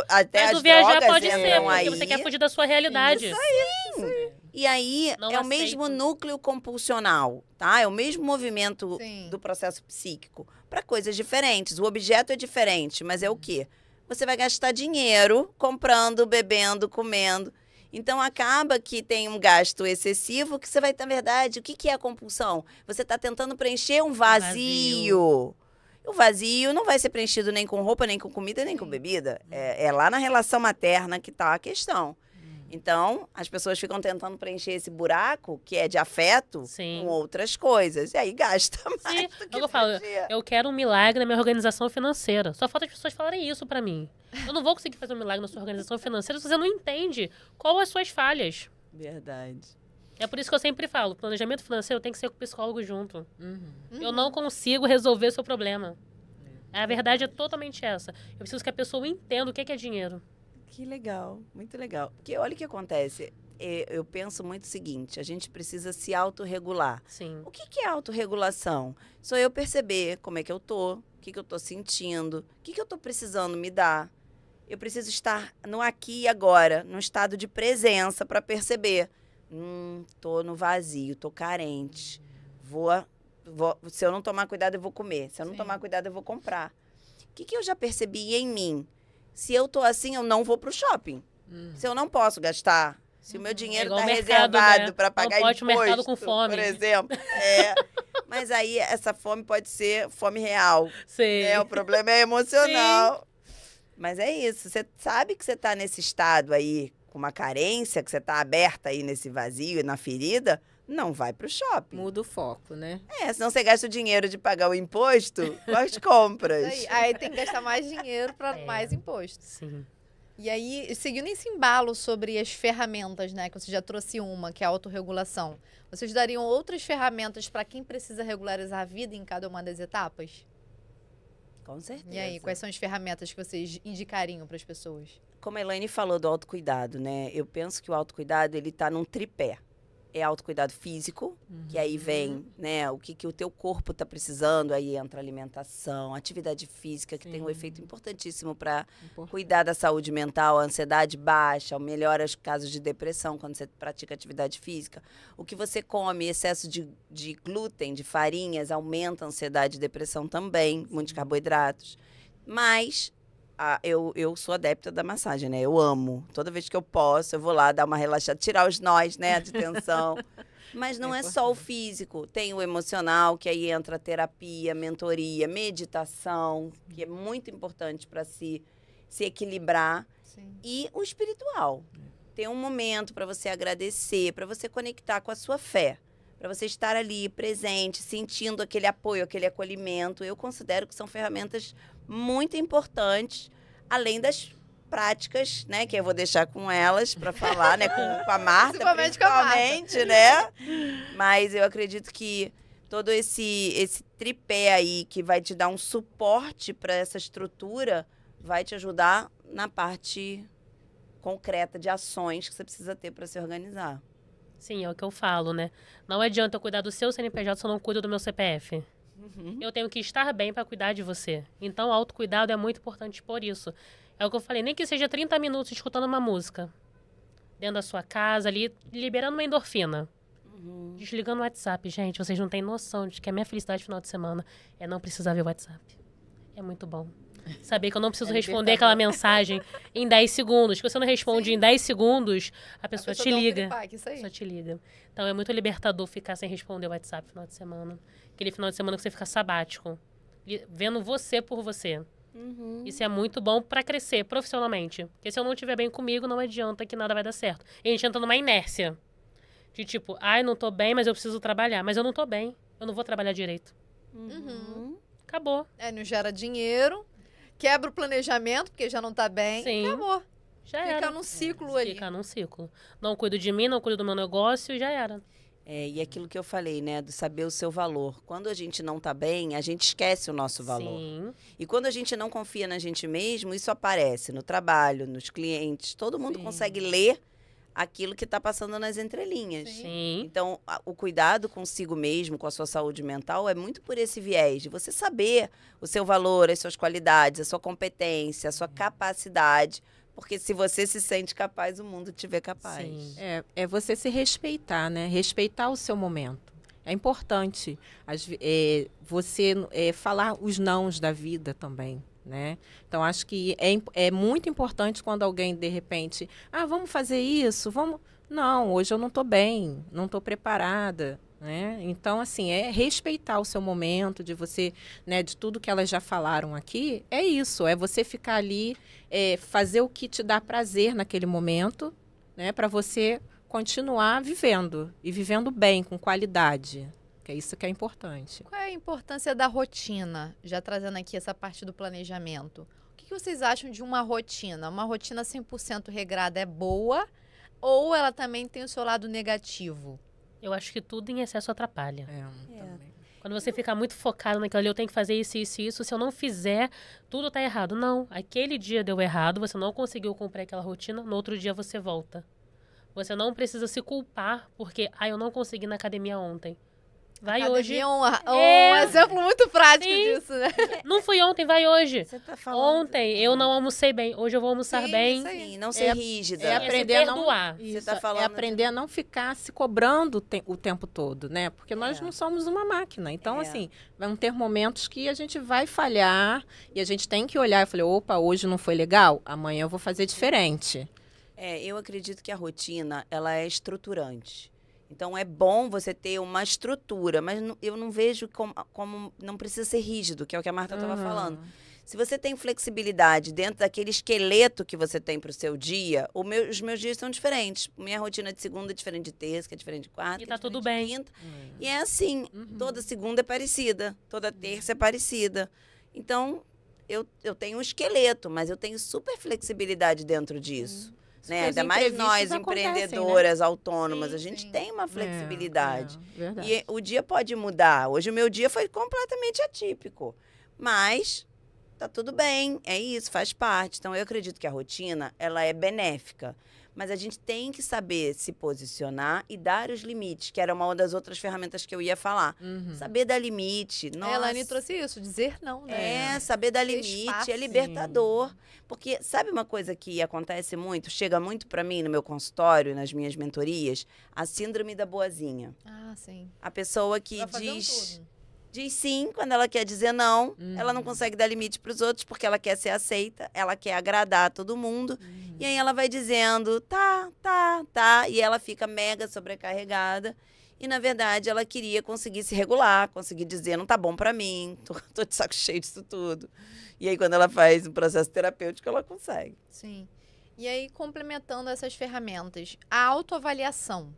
Speaker 2: até
Speaker 3: Mas
Speaker 2: as
Speaker 3: o viajar
Speaker 2: drogas
Speaker 3: pode ser,
Speaker 2: entram
Speaker 3: porque
Speaker 2: aí.
Speaker 3: você quer fugir da sua realidade.
Speaker 2: Isso E aí,
Speaker 3: Não
Speaker 2: é o
Speaker 3: aceito.
Speaker 2: mesmo núcleo compulsional, tá? É o mesmo movimento
Speaker 1: Sim.
Speaker 2: do processo psíquico, para coisas diferentes. O objeto é diferente, mas é o quê? Você vai gastar dinheiro comprando, bebendo, comendo. Então, acaba que tem um gasto excessivo que você vai, na verdade, o que é a compulsão? Você está tentando preencher um vazio. O vazio não vai ser preenchido nem com roupa, nem com comida, nem com bebida. É lá na relação materna que está a questão. Então, as pessoas ficam tentando preencher esse buraco, que é de afeto,
Speaker 3: Sim.
Speaker 2: com outras coisas. E aí gasta mais
Speaker 3: Sim,
Speaker 2: do que
Speaker 3: eu falo,
Speaker 2: preencher.
Speaker 3: eu quero um milagre na minha organização financeira. Só falta as pessoas falarem isso pra mim. Eu não vou conseguir fazer um milagre na sua organização financeira se você não entende qual as suas falhas.
Speaker 2: Verdade.
Speaker 3: É por isso que eu sempre falo, planejamento financeiro tem que ser com o psicólogo junto. Eu não consigo resolver o seu problema. A verdade é totalmente essa. Eu preciso que a pessoa entenda o que é dinheiro.
Speaker 2: Que legal, muito legal. Porque olha o que acontece. Eu penso muito o seguinte, a gente precisa se autorregular.
Speaker 3: Sim.
Speaker 2: O que é autorregulação? Só eu perceber como é que eu tô, o que eu tô sentindo, o que eu tô precisando me dar. Eu preciso estar no aqui e agora, num estado de presença para perceber. Tô no vazio, tô carente. Se eu não tomar cuidado, eu vou comer. Se eu não
Speaker 1: Sim.
Speaker 2: tomar cuidado, eu vou comprar. O que eu já percebi em mim? Se eu tô assim, eu não vou pro shopping. Se eu não posso gastar, se o meu dinheiro
Speaker 3: igual
Speaker 2: tá
Speaker 3: o mercado,
Speaker 2: reservado
Speaker 3: né?
Speaker 2: para
Speaker 3: Não
Speaker 2: pagar
Speaker 3: pode ir
Speaker 2: imposto,
Speaker 3: no mercado com fome.
Speaker 2: por exemplo. Mas aí essa fome pode ser fome real.
Speaker 3: Sim.
Speaker 2: O problema é emocional. Mas é isso, você sabe que você tá nesse estado aí, com uma carência, que você tá aberta aí nesse vazio e na ferida, não vai pro shopping.
Speaker 4: Muda o foco, né?
Speaker 2: Senão você gasta o dinheiro de pagar o imposto com as compras.
Speaker 1: Aí tem que gastar mais dinheiro para mais imposto.
Speaker 3: Sim.
Speaker 1: E aí, seguindo esse embalo sobre as ferramentas, né? Que você já trouxe uma, que é a autorregulação. Vocês dariam outras ferramentas para quem precisa regularizar a vida em cada uma das etapas?
Speaker 2: Com certeza.
Speaker 1: E aí, quais são as ferramentas que vocês indicariam para as pessoas?
Speaker 2: Como a Elaine falou do autocuidado, né? Eu penso que o autocuidado, ele tá num tripé. É autocuidado físico, que aí vem, né, o que o teu corpo tá precisando, aí entra alimentação, atividade física, que tem um efeito importantíssimo para cuidar da saúde mental, a ansiedade baixa, melhora os casos de depressão quando você pratica atividade física. O que você come, excesso de glúten, de farinhas, aumenta a ansiedade e depressão também, muitos carboidratos. Mas eu sou adepta da massagem, né? Eu amo. Toda vez que eu posso, eu vou lá dar uma relaxada, tirar os nós, né, de tensão. Mas não é só o físico. Tem o emocional, que aí entra terapia, mentoria, meditação, que é muito importante para se equilibrar.
Speaker 1: Sim.
Speaker 2: E o espiritual. Tem um momento para você agradecer, para você conectar com a sua fé. Para você estar ali presente, sentindo aquele apoio, aquele acolhimento. Eu considero que são ferramentas muito importantes, além das práticas, né, que eu vou deixar com elas para falar, né, com a Marta, principalmente, né? Mas eu acredito que todo esse tripé aí que vai te dar um suporte para essa estrutura vai te ajudar na parte concreta de ações que você precisa ter para se organizar.
Speaker 3: Sim, é o que eu falo, né? Não adianta eu cuidar do seu CNPJ se eu não cuido do meu CPF. Eu tenho que estar bem para cuidar de você. Então, o autocuidado é muito importante por isso. É o que eu falei, nem que seja 30 minutos escutando uma música. Dentro da sua casa, ali, liberando uma endorfina. Desligando o WhatsApp. Gente, vocês não têm noção de que a minha felicidade no final de semana é não precisar ver o WhatsApp. É muito bom. Saber que eu não preciso responder aquela mensagem em 10 segundos. Que você não responde em 10 segundos, a pessoa te liga. A pessoa te liga. Então, é muito libertador ficar sem responder o WhatsApp no final de semana. Aquele final de semana que você fica sabático. Vendo você por você. Isso é muito bom para crescer profissionalmente. Porque se eu não estiver bem comigo, não adianta que nada vai dar certo. E a gente entra numa inércia. De tipo, não tô bem, mas eu preciso trabalhar. Mas eu não tô bem. Eu não vou trabalhar direito. Acabou.
Speaker 1: Não gera dinheiro. Quebra o planejamento, porque já não tá bem.
Speaker 3: Sim.
Speaker 1: Acabou.
Speaker 3: Já
Speaker 1: Fica
Speaker 3: era.
Speaker 1: num ciclo ali.
Speaker 3: Fica num ciclo. Não cuido de mim, não cuido do meu negócio, já era.
Speaker 2: E aquilo que eu falei, né, do saber o seu valor. Quando a gente não tá bem, a gente esquece o nosso valor.
Speaker 3: Sim.
Speaker 2: E quando a gente não confia na gente mesmo, isso aparece no trabalho, nos clientes. Todo mundo consegue ler aquilo que está passando nas entrelinhas.
Speaker 3: Sim.
Speaker 2: Então, o cuidado consigo mesmo, com a sua saúde mental, é muito por esse viés de você saber o seu valor, as suas qualidades, a sua competência, a sua capacidade. Porque se você se sente capaz, o mundo te vê capaz.
Speaker 3: Sim.
Speaker 4: É você se respeitar, né? Respeitar o seu momento. É importante você falar os nãos da vida também, né? Então, acho que é muito importante quando alguém, de repente, vamos fazer isso, vamos... Não, hoje eu não estou bem, não estou preparada, né? Então, assim, é respeitar o seu momento, de você, né, de tudo que elas já falaram aqui, é isso, é você ficar ali, fazer o que te dá prazer naquele momento, né, para você continuar vivendo, e vivendo bem, com qualidade, que é isso que é importante.
Speaker 1: Qual é a importância da rotina? Já trazendo aqui essa parte do planejamento. O que vocês acham de uma rotina? Uma rotina 100% regrada é boa ou ela também tem o seu lado negativo?
Speaker 3: Eu acho que tudo em excesso atrapalha.
Speaker 4: Também.
Speaker 3: Quando você fica muito focado naquilo ali, eu tenho que fazer isso, isso e isso, se eu não fizer, tudo tá errado. Não, aquele dia deu errado, você não conseguiu cumprir aquela rotina, no outro dia você volta. Você não precisa se culpar porque, eu não consegui ir na academia ontem. Vai hoje.
Speaker 1: É um exemplo muito prático disso, né?
Speaker 3: Não fui ontem, vai hoje.
Speaker 2: Você tá falando...
Speaker 3: Ontem eu não almocei bem, hoje eu vou almoçar bem.
Speaker 2: Sim, não ser rígida.
Speaker 4: É aprender a não
Speaker 3: perdoar.
Speaker 2: Você tá falando
Speaker 4: aprender a não ficar se cobrando o tempo todo, né? Porque nós não somos uma máquina. Então, assim, vão ter momentos que a gente vai falhar e a gente tem que olhar e falar, opa, hoje não foi legal, amanhã eu vou fazer diferente.
Speaker 2: Eu acredito que a rotina, ela é estruturante. Então, é bom você ter uma estrutura, mas eu não vejo como não precisa ser rígido, que é o que a Marta estava falando. Se você tem flexibilidade dentro daquele esqueleto que você tem para o seu dia, os meus dias são diferentes. Minha rotina de segunda é diferente de terça, que é diferente de quarta,
Speaker 3: E
Speaker 2: que é
Speaker 3: tá tudo
Speaker 2: diferente de
Speaker 3: bem.
Speaker 2: quinta. E é assim, toda segunda é parecida, toda terça é parecida. Então, eu tenho um esqueleto, mas eu tenho super flexibilidade dentro disso. Né?
Speaker 4: Os
Speaker 2: Ainda mais
Speaker 4: imprevistos
Speaker 2: nós,
Speaker 4: acontecem, né?
Speaker 2: empreendedoras, autônomas,
Speaker 1: Sim,
Speaker 2: a gente
Speaker 1: sim.
Speaker 2: tem uma flexibilidade.
Speaker 4: Verdade.
Speaker 2: E o dia pode mudar. Hoje o meu dia foi completamente atípico. Mas tá tudo bem, é isso, faz parte. Então eu acredito que a rotina, ela é benéfica. Mas a gente tem que saber se posicionar e dar os limites, que era uma das outras ferramentas que eu ia falar. Saber dar limite.
Speaker 1: A
Speaker 2: Nossa.
Speaker 1: Elaine trouxe isso, dizer não, né?
Speaker 2: É, saber dar
Speaker 1: Ter
Speaker 2: limite,
Speaker 1: espaço.
Speaker 2: é libertador. Porque sabe uma coisa que acontece muito, chega muito pra mim no meu consultório, nas minhas mentorias? A síndrome da boazinha.
Speaker 1: Ah, sim.
Speaker 2: A pessoa que
Speaker 1: Tá fazendo
Speaker 2: diz
Speaker 1: tudo.
Speaker 2: diz sim quando ela quer dizer não, ela não consegue dar limite para os outros porque ela quer ser aceita, ela quer agradar todo mundo. E aí ela vai dizendo, tá, e ela fica mega sobrecarregada. E, na verdade, ela queria conseguir se regular, conseguir dizer, não tá bom para mim, tô de saco cheio disso tudo. E aí, quando ela faz um processo terapêutico, ela consegue.
Speaker 1: Sim. E aí, complementando essas ferramentas, a autoavaliação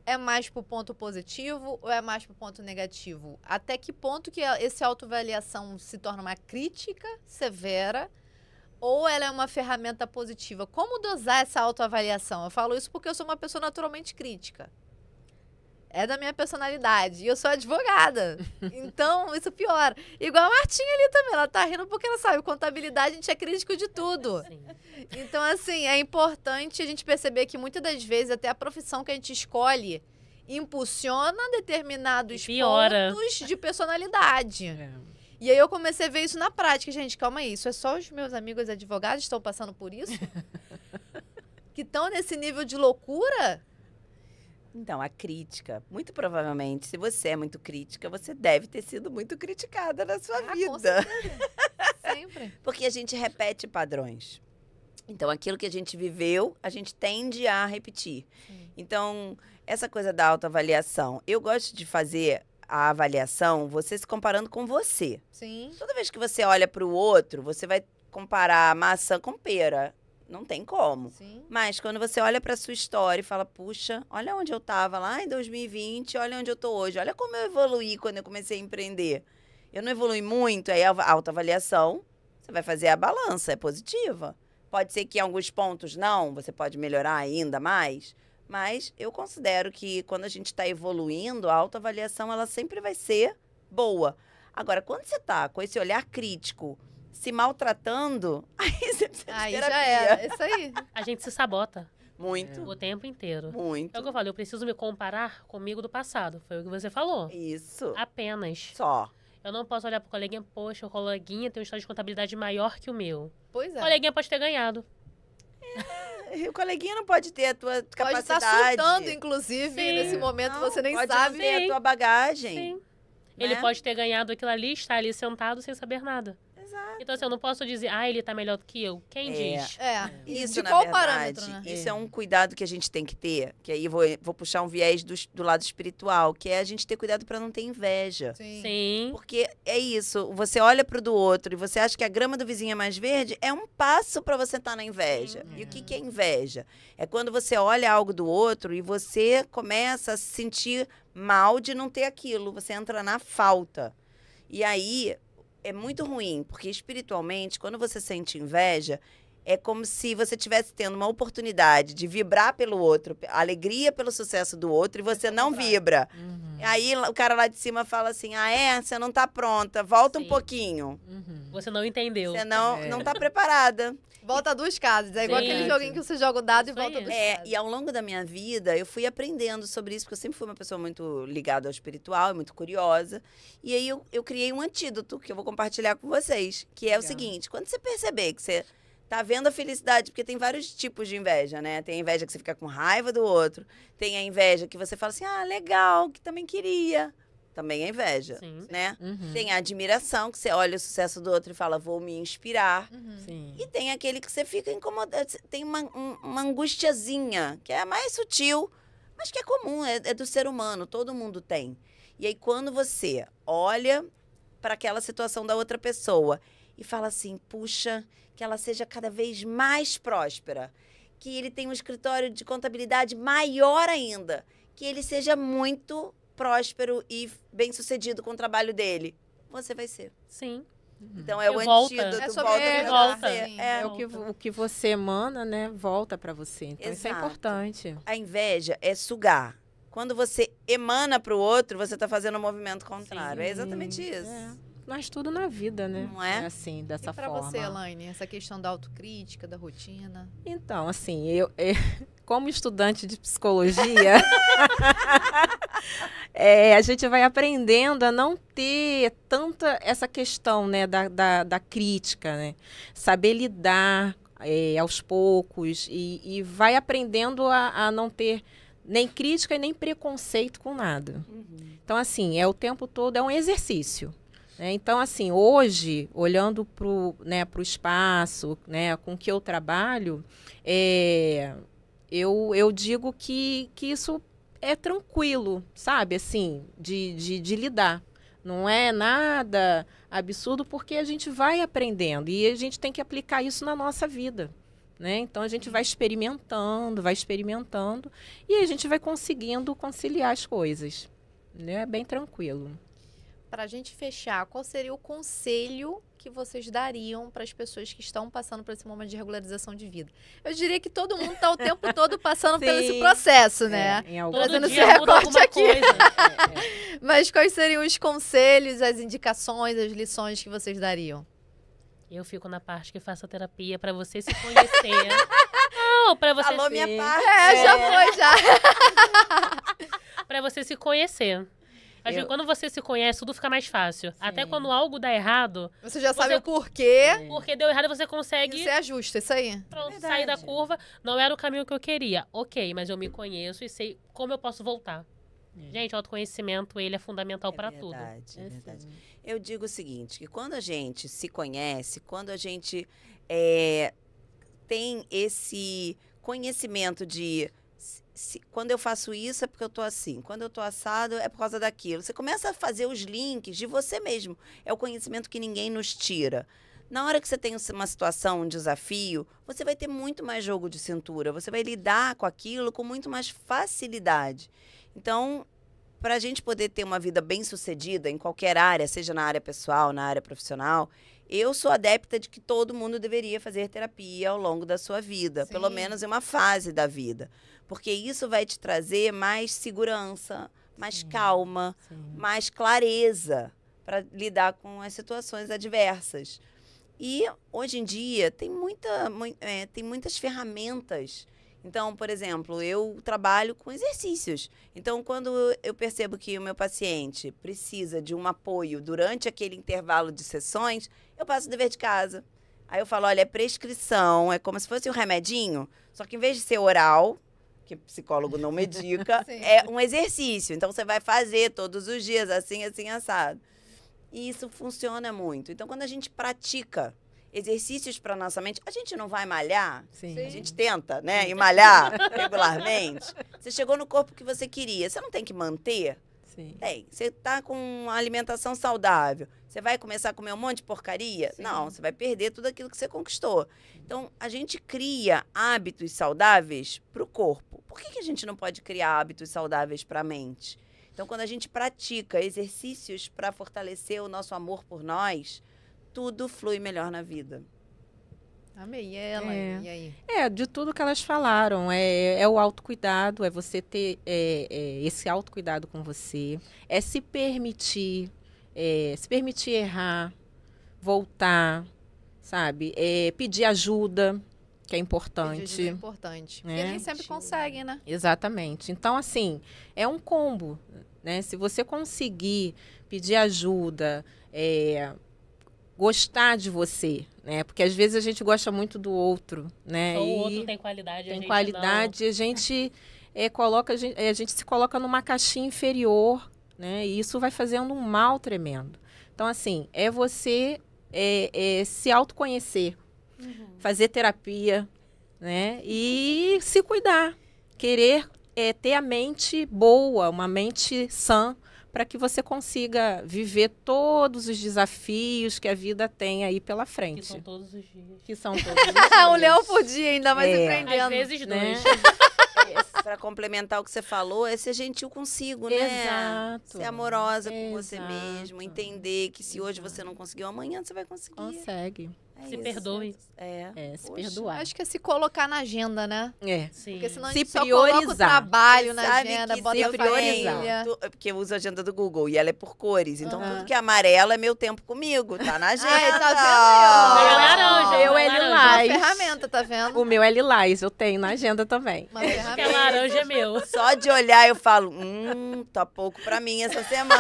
Speaker 1: é mais pro ponto positivo ou é mais pro ponto negativo? Até que ponto que essa autoavaliação se torna uma crítica severa ou ela é uma ferramenta positiva? Como dosar essa autoavaliação? Eu falo isso porque eu sou uma pessoa naturalmente crítica. É da minha personalidade. E eu sou advogada. Então, isso piora. Igual a Martinha ali também. Ela tá rindo porque ela sabe, contabilidade a gente é crítico de tudo.
Speaker 3: Sim.
Speaker 1: Então, assim, é importante a gente perceber que muitas das vezes até a profissão que a gente escolhe impulsiona determinados
Speaker 3: Piora.
Speaker 1: pontos de personalidade.
Speaker 4: É.
Speaker 1: E aí eu comecei a ver isso na prática. Gente, calma aí. Isso é só os meus amigos advogados que estão passando por isso? Que estão nesse nível de loucura?
Speaker 2: Então, a crítica, muito provavelmente, se você é muito crítica, você deve ter sido muito criticada na sua
Speaker 1: Com
Speaker 2: vida.
Speaker 1: certeza. Sempre.
Speaker 2: Porque a gente repete padrões. Então, aquilo que a gente viveu, a gente tende a repetir.
Speaker 1: Sim.
Speaker 2: Então, essa coisa da autoavaliação, eu gosto de fazer a avaliação você se comparando com você.
Speaker 1: Sim.
Speaker 2: Toda vez que você olha para o outro, você vai comparar maçã com pera. Não tem como.
Speaker 1: Sim.
Speaker 2: Mas quando você olha para sua história e fala, puxa, olha onde eu estava lá em 2020, olha onde eu tô hoje, olha como eu evoluí quando eu comecei a empreender. Eu não evolui muito, aí a autoavaliação, você vai fazer a balança, é positiva. Pode ser que em alguns pontos não, você pode melhorar ainda mais, mas eu considero que quando a gente está evoluindo, a autoavaliação ela sempre vai ser boa. Agora, quando você está com esse olhar crítico, se maltratando, aí você precisa de
Speaker 1: Aí
Speaker 2: terapia.
Speaker 1: já era. Isso aí.
Speaker 3: A gente se sabota
Speaker 2: Muito,
Speaker 3: o tempo inteiro.
Speaker 2: muito.
Speaker 3: É o que eu falei, eu preciso me comparar comigo do passado. Foi o que você falou.
Speaker 2: Isso.
Speaker 3: Apenas.
Speaker 2: Só.
Speaker 3: Eu não posso olhar pro coleguinha, poxa, o coleguinha tem um estado de contabilidade maior que o meu.
Speaker 1: Pois
Speaker 3: O
Speaker 1: é.
Speaker 3: coleguinha pode ter ganhado.
Speaker 2: O coleguinha não pode ter a tua
Speaker 1: Pode
Speaker 2: capacidade.
Speaker 1: estar surtando, inclusive,
Speaker 3: Sim.
Speaker 1: nesse momento,
Speaker 2: Não,
Speaker 1: você nem
Speaker 2: pode
Speaker 1: sabe.
Speaker 2: não ter
Speaker 3: Sim.
Speaker 2: a tua bagagem.
Speaker 3: Sim.
Speaker 2: né?
Speaker 3: Ele pode ter ganhado aquilo ali, estar ali sentado sem saber nada.
Speaker 2: Exato.
Speaker 3: Então, assim, eu não posso dizer, ele tá melhor do que eu. Quem diz?
Speaker 1: É.
Speaker 2: Isso,
Speaker 1: de
Speaker 2: na
Speaker 1: qual
Speaker 2: verdade,
Speaker 1: parâmetro, né?
Speaker 2: isso é um cuidado que a gente tem que ter, que aí vou puxar um viés do lado espiritual, que é a gente ter cuidado para não ter inveja.
Speaker 1: Sim.
Speaker 3: Sim.
Speaker 2: Porque é isso, você olha pro do outro e você acha que a grama do vizinho é mais verde, é um passo para você estar na inveja. E o que é inveja? É quando você olha algo do outro e você começa a se sentir mal de não ter aquilo, você entra na falta. E aí é muito ruim, porque espiritualmente, quando você sente inveja, é como se você estivesse tendo uma oportunidade de vibrar pelo outro, alegria pelo sucesso do outro, e você não vibra. Aí o cara lá de cima fala assim, você não tá pronta, volta um
Speaker 3: Sim.
Speaker 2: pouquinho.
Speaker 3: Você não entendeu.
Speaker 2: Você não tá preparada.
Speaker 1: Volta duas casas. É igual
Speaker 3: Sim.
Speaker 1: aquele joguinho que você joga o dado e
Speaker 3: Isso
Speaker 1: volta
Speaker 3: aí.
Speaker 1: duas casas.
Speaker 2: E ao longo da minha vida, eu fui aprendendo sobre isso, porque eu sempre fui uma pessoa muito ligada ao espiritual e muito curiosa. E aí eu criei um antídoto que eu vou compartilhar com vocês, que é o seguinte, quando você perceber que você tá vendo a felicidade, porque tem vários tipos de inveja, né? Tem a inveja que você fica com raiva do outro, tem a inveja que você fala assim, legal, que também queria. Também é inveja,
Speaker 3: Sim.
Speaker 2: né? Tem a admiração, que você olha o sucesso do outro e fala, vou me inspirar.
Speaker 4: Sim.
Speaker 2: E tem aquele que você fica incomodado, tem uma angustiazinha, que é a mais sutil, mas que é comum, é do ser humano, todo mundo tem. E aí, quando você olha para aquela situação da outra pessoa e fala assim, puxa, que ela seja cada vez mais próspera, que ele tenha um escritório de contabilidade maior ainda, que ele seja muito próspero e bem-sucedido com o trabalho dele. Você vai ser.
Speaker 3: Sim.
Speaker 2: Então, é o
Speaker 3: Volta.
Speaker 2: antídoto.
Speaker 1: É sobre
Speaker 3: volta.
Speaker 2: você.
Speaker 1: Sim.
Speaker 2: É,
Speaker 4: O que você emana, né, volta para você. Então, isso é
Speaker 2: Exato.
Speaker 4: importante.
Speaker 2: a inveja é sugar. Quando você emana para o outro, você está fazendo um movimento contrário. É exatamente isso.
Speaker 4: Mas tudo na vida, né?
Speaker 2: Não é?
Speaker 4: Assim, dessa
Speaker 1: E pra
Speaker 4: forma.
Speaker 1: você, Elaine, essa questão da autocrítica, da rotina?
Speaker 4: Então, assim, como estudante de psicologia, a gente vai aprendendo a não ter tanta essa questão, né, da crítica, né? Saber lidar aos poucos e vai aprendendo a não ter nem crítica e nem preconceito com nada. Então, assim, o tempo todo é um exercício. Então, assim, hoje, olhando para o espaço, né, com que eu trabalho, eu digo que isso é tranquilo, sabe, assim, de lidar. Não é nada absurdo, porque a gente vai aprendendo e a gente tem que aplicar isso na nossa vida. Né? Então, a gente vai experimentando e a gente vai conseguindo conciliar as coisas. Né? É bem tranquilo.
Speaker 1: Para a gente fechar, qual seria o conselho que vocês dariam para as pessoas que estão passando por esse momento de regularização de vida? Eu diria que todo mundo está o tempo todo passando por esse processo, né?
Speaker 4: Em algum...
Speaker 3: Todo
Speaker 1: Trazendo
Speaker 3: dia
Speaker 1: esse
Speaker 3: muda
Speaker 1: recorte
Speaker 3: alguma
Speaker 1: aqui.
Speaker 3: coisa.
Speaker 1: Mas quais seriam os conselhos, as indicações, as lições que vocês dariam?
Speaker 3: Eu fico na parte que faço a terapia para você se conhecer. Não, para você
Speaker 2: Falou minha parte.
Speaker 1: Já foi, já.
Speaker 3: para você se conhecer. Acho que quando você se conhece, tudo fica mais fácil.
Speaker 4: Sim.
Speaker 3: Até quando algo dá errado,
Speaker 1: Você já sabe o porquê.
Speaker 3: porque deu errado, você
Speaker 1: E
Speaker 3: consegue
Speaker 1: você ajusta, isso aí.
Speaker 3: pronto, sair da curva. Não era o caminho que eu queria. Ok, mas eu me conheço e sei como eu posso voltar. Gente, o autoconhecimento, ele é fundamental para tudo.
Speaker 2: É verdade. Eu digo o seguinte, que quando a gente se conhece, quando a gente tem esse conhecimento de quando eu faço isso é porque eu tô assim, quando eu tô assado é por causa daquilo. Você começa a fazer os links de você mesmo. É o conhecimento que ninguém nos tira. Na hora que você tem uma situação, um desafio, você vai ter muito mais jogo de cintura. Você vai lidar com aquilo com muito mais facilidade. Então, para a gente poder ter uma vida bem-sucedida em qualquer área, seja na área pessoal, na área profissional, eu sou adepta de que todo mundo deveria fazer terapia ao longo da sua vida, pelo menos em uma fase da vida. Porque isso vai te trazer mais segurança, mais calma, mais clareza para lidar com as situações adversas. E, hoje em dia, tem muitas ferramentas. Então, por exemplo, eu trabalho com exercícios. Então, quando eu percebo que o meu paciente precisa de um apoio durante aquele intervalo de sessões, eu passo o dever de casa. Aí eu falo, olha, é prescrição, é como se fosse um remedinho, só que em vez de ser oral, que psicólogo não medica, é um exercício. Então, você vai fazer todos os dias, assim, assado. E isso funciona muito. Então, quando a gente pratica exercícios para nossa mente, a gente não vai malhar?
Speaker 4: Sim.
Speaker 2: A gente tenta, né? E malhar regularmente. Você chegou no corpo que você queria. Você não tem que manter?
Speaker 4: Sim.
Speaker 2: Tem. Você tá com uma alimentação saudável. Você vai começar a comer um monte de porcaria?
Speaker 1: Sim.
Speaker 2: Não, você vai perder tudo aquilo que você conquistou. Então, a gente cria hábitos saudáveis para o corpo. Por que a gente não pode criar hábitos saudáveis para a mente? Então, quando a gente pratica exercícios para fortalecer o nosso amor por nós, tudo flui melhor na vida.
Speaker 1: Amei. E ela? E aí?
Speaker 4: De tudo que elas falaram, é o autocuidado, é você ter esse autocuidado com você, é se permitir errar, voltar, sabe? Pedir ajuda, que é importante.
Speaker 1: Pedir ajuda é importante. Porque nem sempre consegue, né?
Speaker 4: Exatamente. Então, assim, é um combo, né? Se você conseguir pedir ajuda, gostar de você, né? Porque às vezes a gente gosta muito do outro, né?
Speaker 3: Só o outro tem qualidade,
Speaker 4: tem
Speaker 3: a gente
Speaker 4: qualidade,
Speaker 3: não.
Speaker 4: a gente a gente se coloca numa caixinha inferior, né? E isso vai fazendo um mal tremendo. Então, assim, é você se autoconhecer, fazer terapia, né? E se cuidar, querer ter a mente boa, uma mente sã, para que você consiga viver todos os desafios que a vida tem aí pela
Speaker 3: Que
Speaker 4: frente.
Speaker 3: são todos os dias.
Speaker 4: Que são todos os dias.
Speaker 1: Um leão por dia, ainda mais
Speaker 2: É.
Speaker 1: empreendendo.
Speaker 3: Às vezes
Speaker 4: né?
Speaker 3: dois.
Speaker 2: Para complementar o que você falou, é ser gentil consigo, né?
Speaker 4: Exato.
Speaker 2: Ser amorosa com você
Speaker 4: Exato.
Speaker 2: mesmo, entender que se hoje você não conseguiu, amanhã você vai conseguir.
Speaker 4: Consegue.
Speaker 2: É
Speaker 3: Se
Speaker 2: isso.
Speaker 3: perdoe.
Speaker 2: É.
Speaker 4: Se
Speaker 2: Poxa,
Speaker 4: perdoar.
Speaker 1: Acho que é se colocar na agenda, né?
Speaker 3: Sim.
Speaker 1: Porque senão a
Speaker 4: Se
Speaker 1: gente só coloca o
Speaker 4: priorizar.
Speaker 1: trabalho
Speaker 2: Você
Speaker 1: na
Speaker 2: sabe
Speaker 1: agenda,
Speaker 2: que
Speaker 1: bota
Speaker 2: se
Speaker 1: a
Speaker 4: priorizar.
Speaker 1: família.
Speaker 2: Porque eu uso a agenda do Google e ela é por cores. Então,
Speaker 4: Aham.
Speaker 2: tudo que é amarelo é meu tempo comigo. Tá na agenda.
Speaker 1: Ai, tá vendo aí, ó?
Speaker 3: Meu é laranja,
Speaker 4: Eu é
Speaker 3: laranja.
Speaker 1: Uma
Speaker 4: lilás.
Speaker 1: ferramenta, tá vendo?
Speaker 4: O meu é lilás, eu tenho na agenda também.
Speaker 1: Uma
Speaker 3: Que é
Speaker 1: ferramenta.
Speaker 3: laranja é meu.
Speaker 2: Só de olhar eu falo, tá pouco pra mim essa semana.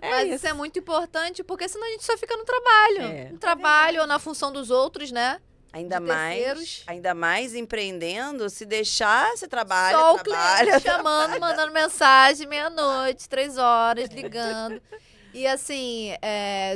Speaker 1: Mas isso é muito importante, porque senão a gente só fica no trabalho.
Speaker 4: É.
Speaker 1: No trabalho ou na função dos outros, né?
Speaker 2: Ainda
Speaker 1: De
Speaker 2: mais,
Speaker 1: terceiros.
Speaker 2: ainda mais empreendendo, se deixar, você trabalha,
Speaker 1: Só o
Speaker 2: trabalha.
Speaker 1: cliente chamando, mandando mensagem, meia-noite, 3 horas, ligando. E assim,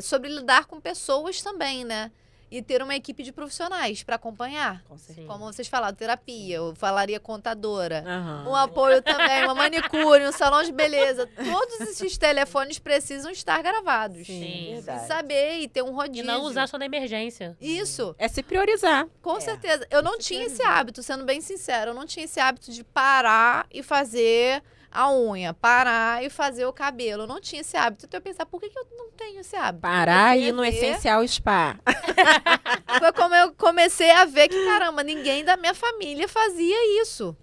Speaker 1: sobre lidar com pessoas também, né? E ter uma equipe de profissionais para acompanhar.
Speaker 2: Com certeza.
Speaker 3: Sim.
Speaker 1: Como vocês falaram, terapia, eu falaria contadora.
Speaker 4: Aham.
Speaker 1: Um apoio também, uma manicure, um salão de beleza. Todos esses telefones precisam estar gravados.
Speaker 3: Sim.
Speaker 1: E
Speaker 2: Verdade.
Speaker 1: saber e ter um
Speaker 3: E
Speaker 1: rodízio.
Speaker 3: não usar só na emergência.
Speaker 1: Isso,
Speaker 4: É se priorizar.
Speaker 1: com certeza. Eu não tinha esse hábito, sendo bem sincero. Eu não tinha esse hábito de parar e fazer a unha, parar e fazer o cabelo. Eu não tinha esse hábito. Então eu pensava, por que eu não tenho esse hábito?
Speaker 4: Parar
Speaker 1: Comecei
Speaker 4: e ir
Speaker 1: a
Speaker 4: no
Speaker 1: ver-
Speaker 4: Essencial Spa.
Speaker 1: Foi como eu comecei a ver que, caramba, ninguém da minha família fazia isso.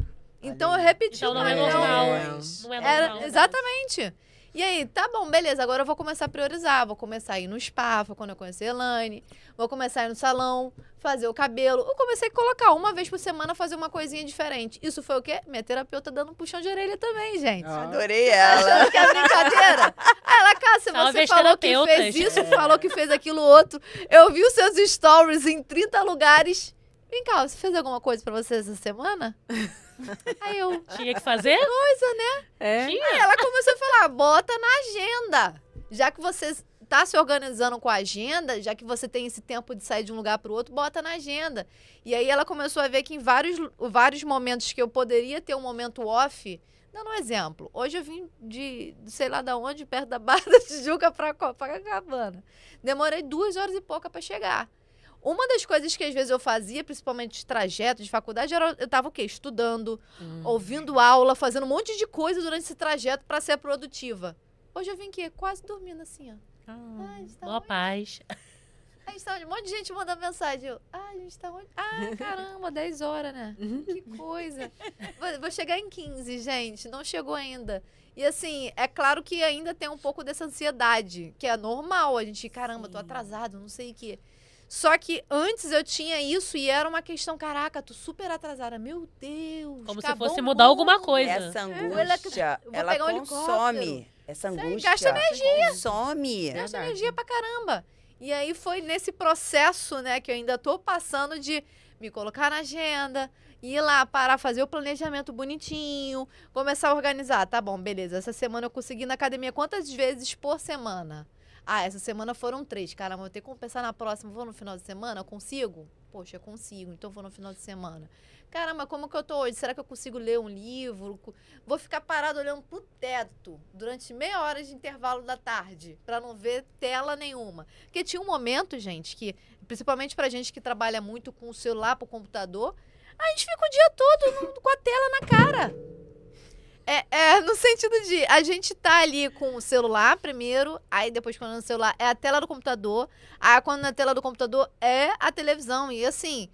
Speaker 1: Então eu repeti
Speaker 3: Então
Speaker 1: o
Speaker 3: não é
Speaker 1: padrão.
Speaker 3: normal.
Speaker 4: É.
Speaker 3: Não é
Speaker 1: Era,
Speaker 3: normal.
Speaker 1: exatamente. E aí, tá bom, beleza, agora eu vou começar a priorizar. Vou começar a ir no spa, foi quando eu conheci a Elaine. Vou começar a ir no salão, fazer o cabelo. Eu comecei a colocar uma vez por semana, fazer uma coisinha diferente. Isso foi o quê? Minha terapeuta dando um puxão de orelha também, gente.
Speaker 2: Adorei ela.
Speaker 1: Achando que é brincadeira? Aí ela, Cássia,
Speaker 3: Salve
Speaker 1: você
Speaker 3: as
Speaker 1: falou que
Speaker 3: terapeutas.
Speaker 1: fez isso, falou que fez aquilo outro. Eu vi os seus stories em 30 lugares. Vem cá, você fez alguma coisa pra você essa semana? Aí eu...
Speaker 3: Tinha que fazer?
Speaker 4: É.
Speaker 1: Aí ela começou a falar, bota na agenda. Já que você tá se organizando com a agenda, já que você tem esse tempo de sair de um lugar para o outro, bota na agenda. E aí ela começou a ver que em vários momentos que eu poderia ter um momento off, dando um exemplo. Hoje eu vim de sei lá da onde, perto da Barra da Tijuca para Copacabana. Demorei 2 horas e pouca para chegar. Uma das coisas que às vezes eu fazia, principalmente de trajeto, de faculdade, era eu tava o quê? Estudando, ouvindo aula, fazendo um monte de coisa durante esse trajeto para ser produtiva. Hoje eu vim aqui quase dormindo assim, ó. Ai, a gente tá
Speaker 3: Mó
Speaker 1: onde?
Speaker 3: paz.
Speaker 1: A gente tá onde? Um monte de gente mandando mensagem. Eu, a gente tá onde? Ah, caramba, 10 horas, né? Que coisa. Vou chegar em 15, gente. Não chegou ainda. E assim, é claro que ainda tem um pouco dessa ansiedade, que é normal. A gente, caramba, tô atrasado, não sei o quê. Só que antes eu tinha isso e era uma questão, caraca, tô super atrasada. Meu Deus.
Speaker 3: Como se
Speaker 1: acabou
Speaker 3: fosse
Speaker 1: o
Speaker 3: mudar alguma
Speaker 1: mundo.
Speaker 3: coisa.
Speaker 2: Essa angústia,
Speaker 1: eu vou
Speaker 2: ela
Speaker 1: pegar um
Speaker 2: consome.
Speaker 1: helicóptero.
Speaker 2: Essa
Speaker 1: Sério,
Speaker 2: angústia
Speaker 1: gasta energia.
Speaker 2: consome.
Speaker 1: Gasta
Speaker 4: Verdade.
Speaker 1: energia pra caramba. E aí foi nesse processo, né, que eu ainda tô passando de me colocar na agenda, ir lá, parar, fazer o planejamento bonitinho, começar a organizar. Tá bom, beleza. Essa semana eu consegui ir na academia quantas vezes por semana? Ah, essa semana foram 3. Caramba, eu vou ter que compensar na próxima. Vou no final de semana? Eu consigo? Poxa, eu consigo. Então vou no final de semana. Caramba, como que eu tô hoje? Será que eu consigo ler um livro? Vou ficar parado olhando pro teto durante meia hora de intervalo da tarde, pra não ver tela nenhuma. Porque tinha um momento, gente, que, principalmente pra gente que trabalha muito com o celular, pro computador, a gente fica o dia todo com a tela na cara. No sentido de, a gente tá ali com o celular primeiro, aí depois quando é no celular é a tela do computador, aí quando na tela do computador é a televisão. E assim,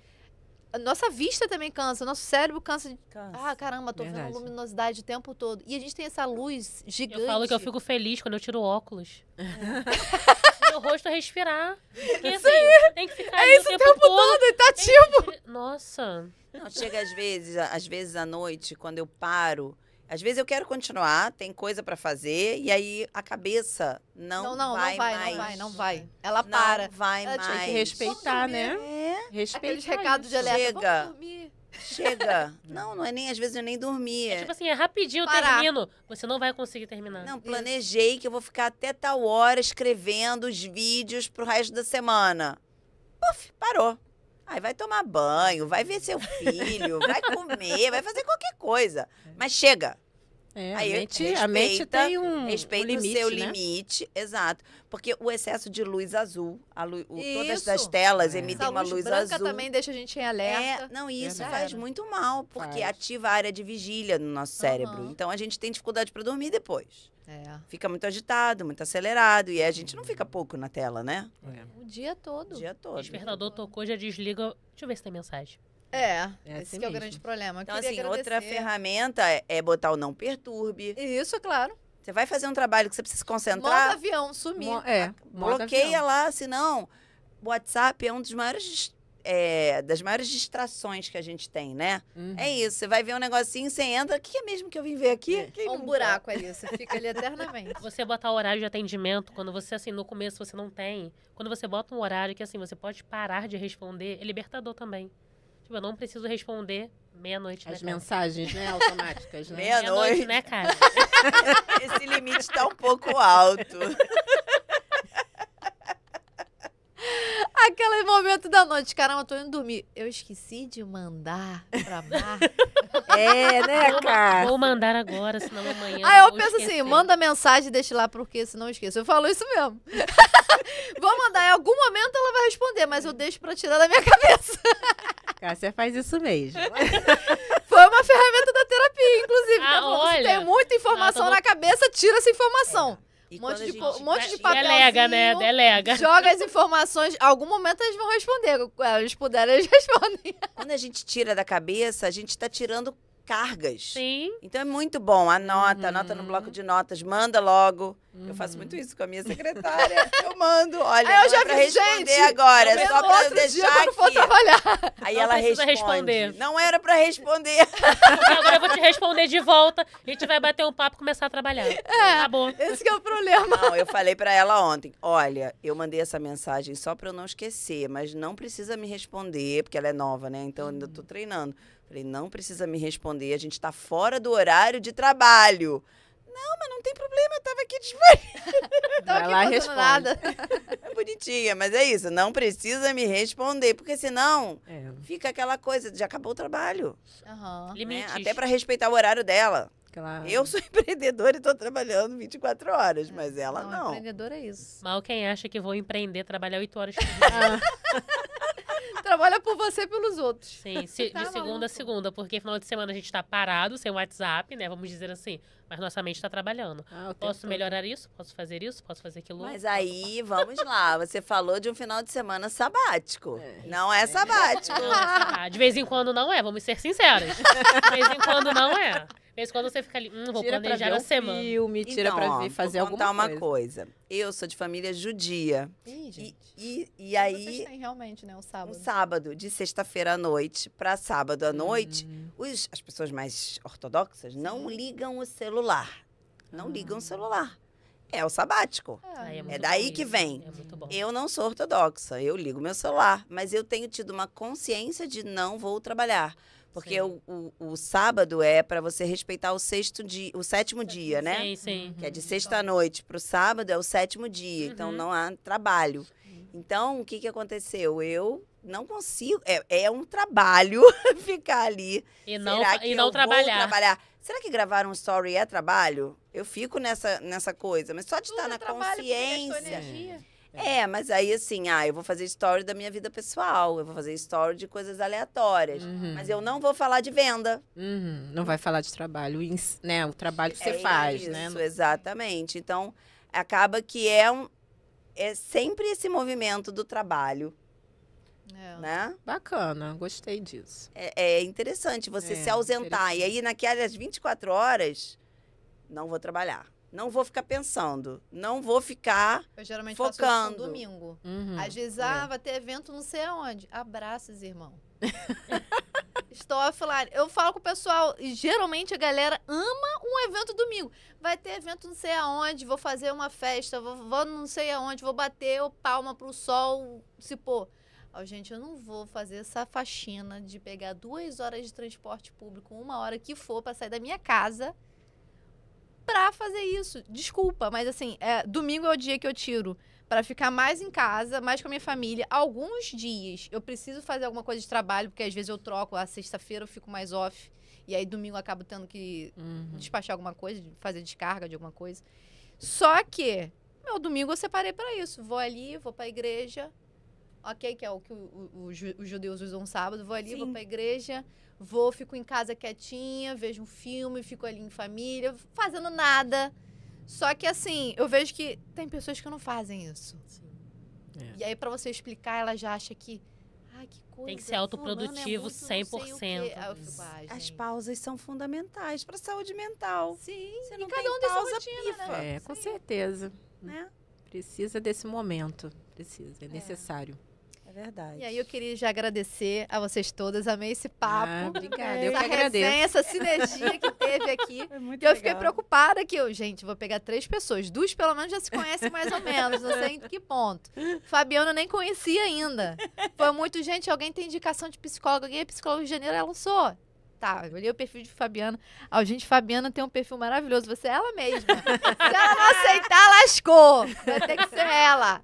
Speaker 1: a nossa vista também cansa, o nosso cérebro cansa de, ah, caramba, tô
Speaker 4: Verdade.
Speaker 1: vendo luminosidade o tempo todo. E a gente tem essa luz gigante.
Speaker 3: Eu falo que eu fico feliz quando eu tiro o óculos. Meu rosto é respirar. Porque assim, tem que ficar ali o tempo todo.
Speaker 1: E tá tipo...
Speaker 3: Nossa.
Speaker 2: Não, chega às vezes à noite, quando eu paro, às vezes eu quero continuar, tem coisa pra fazer, e aí a cabeça não vai mais.
Speaker 1: não vai. Ela
Speaker 2: Não
Speaker 1: para.
Speaker 2: vai
Speaker 1: Ela
Speaker 2: mais.
Speaker 1: tinha
Speaker 4: Tem que respeitar, né?
Speaker 2: É,
Speaker 4: Respeitar
Speaker 1: Aqueles recados de
Speaker 4: isso.
Speaker 1: alerta.
Speaker 2: Chega.
Speaker 1: Vamos dormir.
Speaker 2: chega. Não é nem, às vezes, não é nem dormir.
Speaker 3: É tipo assim, é rapidinho, eu
Speaker 1: Parar.
Speaker 3: termino. Você não vai conseguir terminar.
Speaker 2: Não, planejei que eu vou ficar até tal hora escrevendo os vídeos pro resto da semana. Puf, parou. Aí vai tomar banho, vai ver seu filho, vai comer, vai fazer qualquer coisa. Mas chega. Aí
Speaker 4: a mente tem
Speaker 2: respeita
Speaker 4: limite,
Speaker 2: o seu
Speaker 4: né?
Speaker 2: limite, exato. Porque o excesso de luz azul, todas
Speaker 1: Isso.
Speaker 2: as telas
Speaker 4: É.
Speaker 2: emitem
Speaker 1: Essa
Speaker 2: uma
Speaker 1: luz
Speaker 2: luz
Speaker 1: branca
Speaker 2: azul.
Speaker 1: também deixa a gente em alerta.
Speaker 2: Não, isso
Speaker 4: Verdade.
Speaker 2: faz muito mal, porque
Speaker 4: Faz.
Speaker 2: ativa a área de vigília no nosso cérebro.
Speaker 1: Aham.
Speaker 2: Então a gente tem dificuldade para dormir depois.
Speaker 1: É.
Speaker 2: Fica muito agitado, muito acelerado, e a gente não fica pouco na tela, né?
Speaker 1: O dia todo.
Speaker 2: O dia
Speaker 3: O
Speaker 2: todo.
Speaker 3: despertador tocou, já desliga. Deixa eu ver se tem mensagem.
Speaker 1: É,
Speaker 4: É
Speaker 1: esse
Speaker 4: assim
Speaker 1: que é o
Speaker 4: mesmo.
Speaker 1: grande problema. Eu
Speaker 2: Então,
Speaker 1: queria
Speaker 2: assim, outra
Speaker 1: agradecer.
Speaker 2: ferramenta é botar o não perturbe.
Speaker 1: Isso, claro.
Speaker 2: Você vai fazer um trabalho que você precisa se
Speaker 1: Modo
Speaker 2: concentrar,
Speaker 1: avião, sumir.
Speaker 4: Modo
Speaker 2: bloqueia
Speaker 4: avião.
Speaker 2: lá, senão o WhatsApp é um dos maiores, das maiores distrações que a gente tem, né?
Speaker 4: Uhum.
Speaker 2: É isso, você vai ver um negocinho, você entra, o que é mesmo que eu vim ver aqui? Quem
Speaker 1: Um
Speaker 2: nunca?
Speaker 1: buraco ali, você fica ali eternamente.
Speaker 3: Você botar o horário de atendimento, quando você, assim, no começo você não tem. Quando você bota um horário que, assim, você pode parar de responder, é libertador também. Tipo, eu não preciso responder meia-noite, né,
Speaker 4: As
Speaker 3: cara?
Speaker 4: mensagens, né, automáticas, né?
Speaker 2: Meia-noite.
Speaker 3: Né, cara?
Speaker 2: Esse limite tá um pouco alto.
Speaker 1: Aquele momento da noite, caramba, tô indo dormir. Eu esqueci de mandar pra Mar.
Speaker 4: Né, cara?
Speaker 3: Vou mandar agora, senão amanhã.
Speaker 1: Aí eu
Speaker 3: vou
Speaker 1: penso
Speaker 3: esquecer.
Speaker 1: assim, manda mensagem e deixa lá, porque senão eu esqueço. Eu falo isso mesmo. Vou mandar, em algum momento ela vai responder, mas eu deixo pra tirar da minha cabeça.
Speaker 4: Cássia faz isso mesmo.
Speaker 1: Foi uma ferramenta da terapia, inclusive.
Speaker 3: Ah,
Speaker 1: que ela falou, se
Speaker 3: olha.
Speaker 1: tem muita informação
Speaker 3: Ah, tá
Speaker 1: na cabeça, tira essa informação.
Speaker 2: E
Speaker 1: Um monte
Speaker 2: quando a
Speaker 1: de
Speaker 2: gente
Speaker 1: um monte de
Speaker 2: tira-
Speaker 1: papelzinho.
Speaker 3: Delega, né? Delega.
Speaker 1: Joga as informações. Em algum momento eles vão responder. Quando eles puderem, eles respondem.
Speaker 2: Quando a gente tira da cabeça, a gente tá tirando cargas.
Speaker 3: Sim.
Speaker 2: Então é muito bom. Anota no bloco de notas, manda logo. Eu faço muito isso com a minha secretária. Eu mando, olha,
Speaker 1: Aí eu
Speaker 2: não
Speaker 1: já
Speaker 2: é pra
Speaker 1: vi,
Speaker 2: responder
Speaker 1: gente,
Speaker 2: agora, é
Speaker 1: Vendo
Speaker 2: só pra
Speaker 1: outro dia
Speaker 2: deixar
Speaker 1: quando for
Speaker 2: aqui.
Speaker 1: trabalhar.
Speaker 2: Aí
Speaker 3: Não
Speaker 2: ela
Speaker 3: precisa
Speaker 2: responde.
Speaker 3: responder.
Speaker 2: Não era pra responder.
Speaker 3: Agora eu vou te responder de volta. A gente vai bater um papo e começar a trabalhar. Acabou.
Speaker 1: Esse que é o problema.
Speaker 2: Não, eu falei pra ela ontem, olha, eu mandei essa mensagem só pra eu não esquecer, mas não precisa me responder, porque ela é nova, né? Então eu ainda tô treinando. Falei, não precisa me responder, a gente tá fora do horário de trabalho. Não, mas não tem problema, eu tava aqui disponível.
Speaker 1: Tava
Speaker 4: Vai lá e
Speaker 1: aqui fazendo nada.
Speaker 2: É bonitinha, mas é isso, não precisa me responder, porque senão fica aquela coisa, já acabou o trabalho.
Speaker 1: Aham.
Speaker 2: Né?
Speaker 3: Limites.
Speaker 2: Até pra respeitar o horário dela.
Speaker 4: Claro.
Speaker 2: Eu sou empreendedora e tô trabalhando 24 horas, mas ela não.
Speaker 1: Empreendedor é isso.
Speaker 3: Mal quem acha que vou empreender, trabalhar 8 horas por dia.
Speaker 1: Trabalha por você e pelos outros.
Speaker 3: Sim,
Speaker 1: Tá
Speaker 3: de segunda a
Speaker 1: maluco.
Speaker 3: segunda, porque final de semana a gente tá parado, sem WhatsApp, né? Vamos dizer assim. Mas nossa mente tá trabalhando.
Speaker 4: O tempo
Speaker 3: Posso
Speaker 4: todo.
Speaker 3: melhorar isso? Posso fazer isso? Posso fazer aquilo?
Speaker 2: Mas aí, vamos lá, você falou de um final de semana sabático. Não é sabático.
Speaker 3: Não, essa- de vez em quando não é, vamos ser sinceros. De vez em quando não é. De vez em quando você fica ali, vou
Speaker 4: Tira pra
Speaker 3: planejar
Speaker 4: ver
Speaker 3: a
Speaker 4: um
Speaker 3: semana.
Speaker 4: filme, tira
Speaker 2: Então,
Speaker 4: pra
Speaker 2: ó,
Speaker 4: ver, fazer
Speaker 2: vou contar
Speaker 4: alguma
Speaker 2: uma coisa. Eu sou de família judia.
Speaker 1: Ih, gente.
Speaker 2: E
Speaker 1: Vocês
Speaker 2: aí,
Speaker 1: têm realmente, né? O
Speaker 2: um
Speaker 1: sábado.
Speaker 2: sábado, de sexta-feira à noite para sábado à noite, as pessoas mais ortodoxas não ligam o celular. Não ligam o celular. É o sabático.
Speaker 3: Ai,
Speaker 1: É.
Speaker 3: muito
Speaker 2: daí
Speaker 3: bom
Speaker 2: que
Speaker 3: isso,
Speaker 2: vem.
Speaker 3: É muito bom.
Speaker 2: Eu não sou ortodoxa, eu ligo meu celular, mas eu tenho tido uma consciência de não vou trabalhar. Porque
Speaker 3: Sim.
Speaker 2: o sábado é para você respeitar o sétimo dia, né?
Speaker 3: Sim, sim.
Speaker 2: Que é de sexta à noite para o sábado é o sétimo dia, então
Speaker 3: Uhum.
Speaker 2: não há trabalho. Então, o que, que aconteceu? Eu não consigo, é um trabalho ficar ali.
Speaker 3: E não,
Speaker 2: Será que
Speaker 3: e não
Speaker 2: eu
Speaker 3: trabalhar.
Speaker 2: vou trabalhar? Será que gravar um story é trabalho? Eu fico nessa coisa, mas só de estar na
Speaker 1: trabalho, porque gastou
Speaker 2: consciência.
Speaker 1: energia.
Speaker 2: Mas aí assim, eu vou fazer story da minha vida pessoal, eu vou fazer story de coisas aleatórias. Mas eu não vou falar de venda.
Speaker 4: Não vai falar de trabalho, né? O trabalho que você
Speaker 2: É
Speaker 4: faz,
Speaker 2: isso,
Speaker 4: né?
Speaker 2: exatamente. Então, acaba que é sempre esse movimento do trabalho,
Speaker 1: É.
Speaker 2: né?
Speaker 4: Bacana, gostei disso.
Speaker 2: É interessante você se ausentar. E aí, naquelas 24 horas, não vou trabalhar. Não vou ficar pensando. Não vou ficar...
Speaker 1: Eu geralmente faço isso
Speaker 2: Focando.
Speaker 1: no domingo.
Speaker 4: Uhum.
Speaker 1: Às vezes, vai ter evento não sei aonde. Abraços, irmão. Estou offline. Eu falo com o pessoal, e geralmente a galera ama um evento domingo. Vai ter evento não sei aonde, vou fazer uma festa, vou não sei aonde, vou bater palma pro sol se pôr. Gente, eu não vou fazer essa faxina de pegar 2 horas de transporte público, 1 hora que for, pra sair da minha casa pra fazer isso. Desculpa, mas assim, domingo é o dia que eu tiro pra ficar mais em casa, mais com a minha família. Alguns dias eu preciso fazer alguma coisa de trabalho, porque às vezes eu troco, a sexta-feira eu fico mais off. E aí domingo eu acabo tendo que
Speaker 4: Uhum.
Speaker 1: despachar alguma coisa, fazer descarga de alguma coisa. Só que meu domingo eu separei pra isso. Vou ali, vou pra igreja. Ok, que é o que os judeus usam sábado. Vou ali,
Speaker 2: Sim.
Speaker 1: vou pra igreja. Fico em casa quietinha, vejo um filme, fico ali em família, fazendo nada. Só que assim, eu vejo que tem pessoas que não fazem isso.
Speaker 3: Sim.
Speaker 4: É.
Speaker 1: E aí, pra você explicar, ela já acha que... Ai, que coisa.
Speaker 3: Tem que ser autoprodutivo
Speaker 1: fulano é muito não sei o quê.
Speaker 3: 100%.
Speaker 1: Aí eu fico, ai,
Speaker 2: As
Speaker 1: gente.
Speaker 2: pausas são fundamentais para a saúde mental.
Speaker 1: Sim,
Speaker 2: Você
Speaker 1: e
Speaker 2: não
Speaker 1: cada
Speaker 2: tem
Speaker 1: um tem sua
Speaker 2: pausa,
Speaker 1: rotina,
Speaker 2: pifa.
Speaker 1: né?
Speaker 4: É, com certeza.
Speaker 2: Né?
Speaker 4: Precisa desse momento. Precisa, é necessário.
Speaker 2: É verdade.
Speaker 1: E aí eu queria já agradecer a vocês todas, amei esse papo.
Speaker 4: Obrigada, eu
Speaker 1: essa
Speaker 4: que agradeço.
Speaker 1: resenha, essa sinergia que teve aqui.
Speaker 2: Foi muito
Speaker 1: Que eu fiquei
Speaker 2: legal.
Speaker 1: preocupada que gente, vou pegar 3 pessoas. 2 pelo menos já se conhecem mais ou menos, não sei em que ponto. Fabiana eu nem conhecia ainda. Foi muito, gente, alguém tem indicação de psicóloga, alguém é psicóloga de janeiro, ela não sou. Tá, eu olhei o perfil de Fabiana. Gente, Fabiana tem um perfil maravilhoso, você é ela mesma. Se ela não aceitar, lascou. Vai ter que ser ela.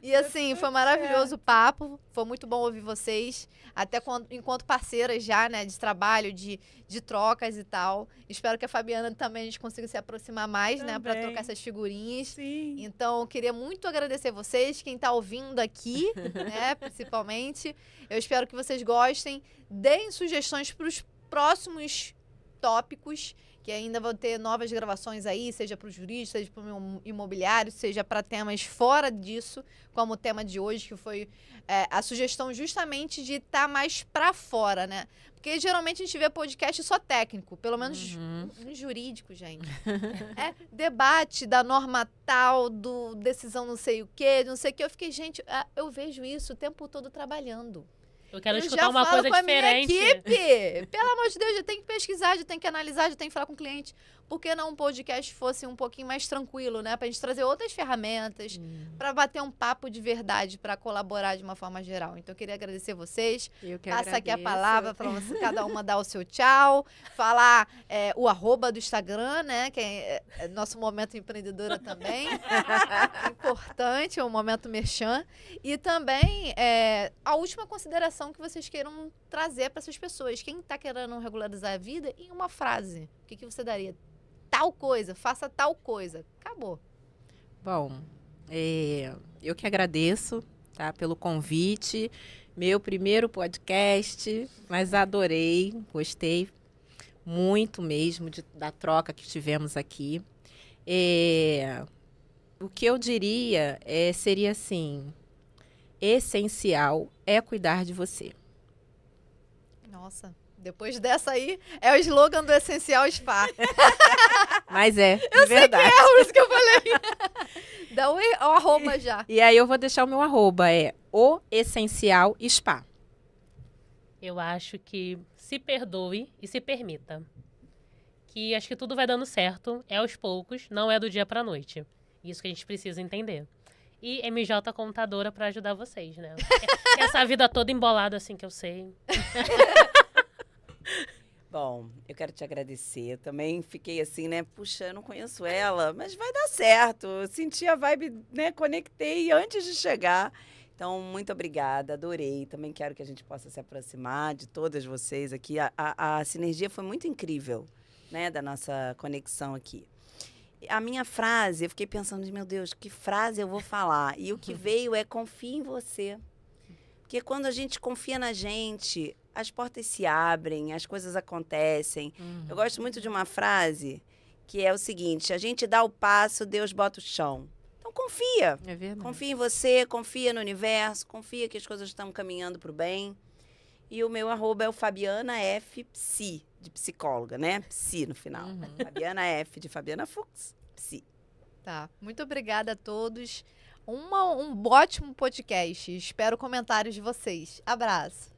Speaker 1: E assim, foi maravilhoso o papo. Foi muito bom ouvir vocês. Até enquanto parceiras já, né, de trabalho, de trocas e tal. Espero que a Fabiana também a gente consiga se aproximar mais, né, pra
Speaker 2: Também.
Speaker 1: trocar essas figurinhas.
Speaker 2: Sim.
Speaker 1: Então, eu queria muito agradecer vocês, quem tá ouvindo aqui, né, principalmente. Eu espero que vocês gostem. Deem sugestões para os próximos tópicos, que ainda vão ter novas gravações aí, seja para o jurídico, seja para o imobiliário, seja para temas fora disso, como o tema de hoje, que foi a sugestão justamente de estar mais para fora, né? Porque geralmente a gente vê podcast só técnico, pelo menos no jurídico, gente. É debate da norma tal, do decisão não sei o quê, não sei o quê. Eu fiquei, gente, eu vejo isso o tempo todo trabalhando.
Speaker 3: Eu quero
Speaker 1: Eu
Speaker 3: escutar
Speaker 1: já
Speaker 3: uma
Speaker 1: falo
Speaker 3: coisa
Speaker 1: com a
Speaker 3: diferente.
Speaker 1: minha equipe. Pelo amor de Deus, já tem que pesquisar, já tem que analisar, já tem que falar com o cliente. Por que não um podcast fosse um pouquinho mais tranquilo, né? Pra gente trazer outras ferramentas, pra bater um papo de verdade, pra colaborar de uma forma geral. Então, eu queria agradecer vocês.
Speaker 4: Eu que
Speaker 1: Passa aqui a
Speaker 4: agradeço.
Speaker 1: palavra pra você, cada uma dar o seu tchau, falar o @ do Instagram, né? Que é nosso momento empreendedora também. Importante, é um momento merchan. E também a última consideração que vocês queiram trazer para essas pessoas. Quem está querendo regularizar a vida, em uma frase, o que você daria? Tal coisa, faça tal coisa. Acabou.
Speaker 4: Bom, eu que agradeço, tá, pelo convite. Meu primeiro podcast, mas adorei, gostei muito mesmo da troca que tivemos aqui. O que eu diria seria assim, essencial é cuidar de você.
Speaker 1: Nossa, depois dessa aí, é o slogan do Essencial Spa.
Speaker 4: Mas de verdade.
Speaker 1: Por isso que eu falei. Dá o @ já.
Speaker 4: E aí eu vou deixar o meu @ o Essencial Spa.
Speaker 3: Eu acho que se perdoe e se permita. Que acho que tudo vai dando certo, é aos poucos, não é do dia pra noite. Isso que a gente precisa entender. E MJ Contadora pra ajudar vocês, né? Essa vida toda embolada assim que eu sei.
Speaker 2: Bom, eu quero te agradecer. Também fiquei assim, né? Puxa, eu não conheço ela, mas vai dar certo. Eu senti a vibe, né? Conectei antes de chegar. Então, muito obrigada, adorei. Também quero que a gente possa se aproximar de todas vocês aqui. A sinergia foi muito incrível, né? Da nossa conexão aqui. A minha frase, eu fiquei pensando, meu Deus, que frase eu vou falar? E o que veio é confie em você. Porque quando a gente confia na gente, as portas se abrem, as coisas acontecem. Eu gosto muito de uma frase que é o seguinte, a gente dá o passo, Deus bota o chão. Então confia.
Speaker 4: É verdade.
Speaker 2: Confia em você, confia no universo, confia que as coisas estão caminhando para o bem. E o meu @ é o Fabiana F. Psi, de psicóloga, né? Psi no final. Fabiana F. de Fabiana Fux, Psi.
Speaker 1: Tá. Muito obrigada a todos. Um ótimo podcast. Espero comentários de vocês. Abraço.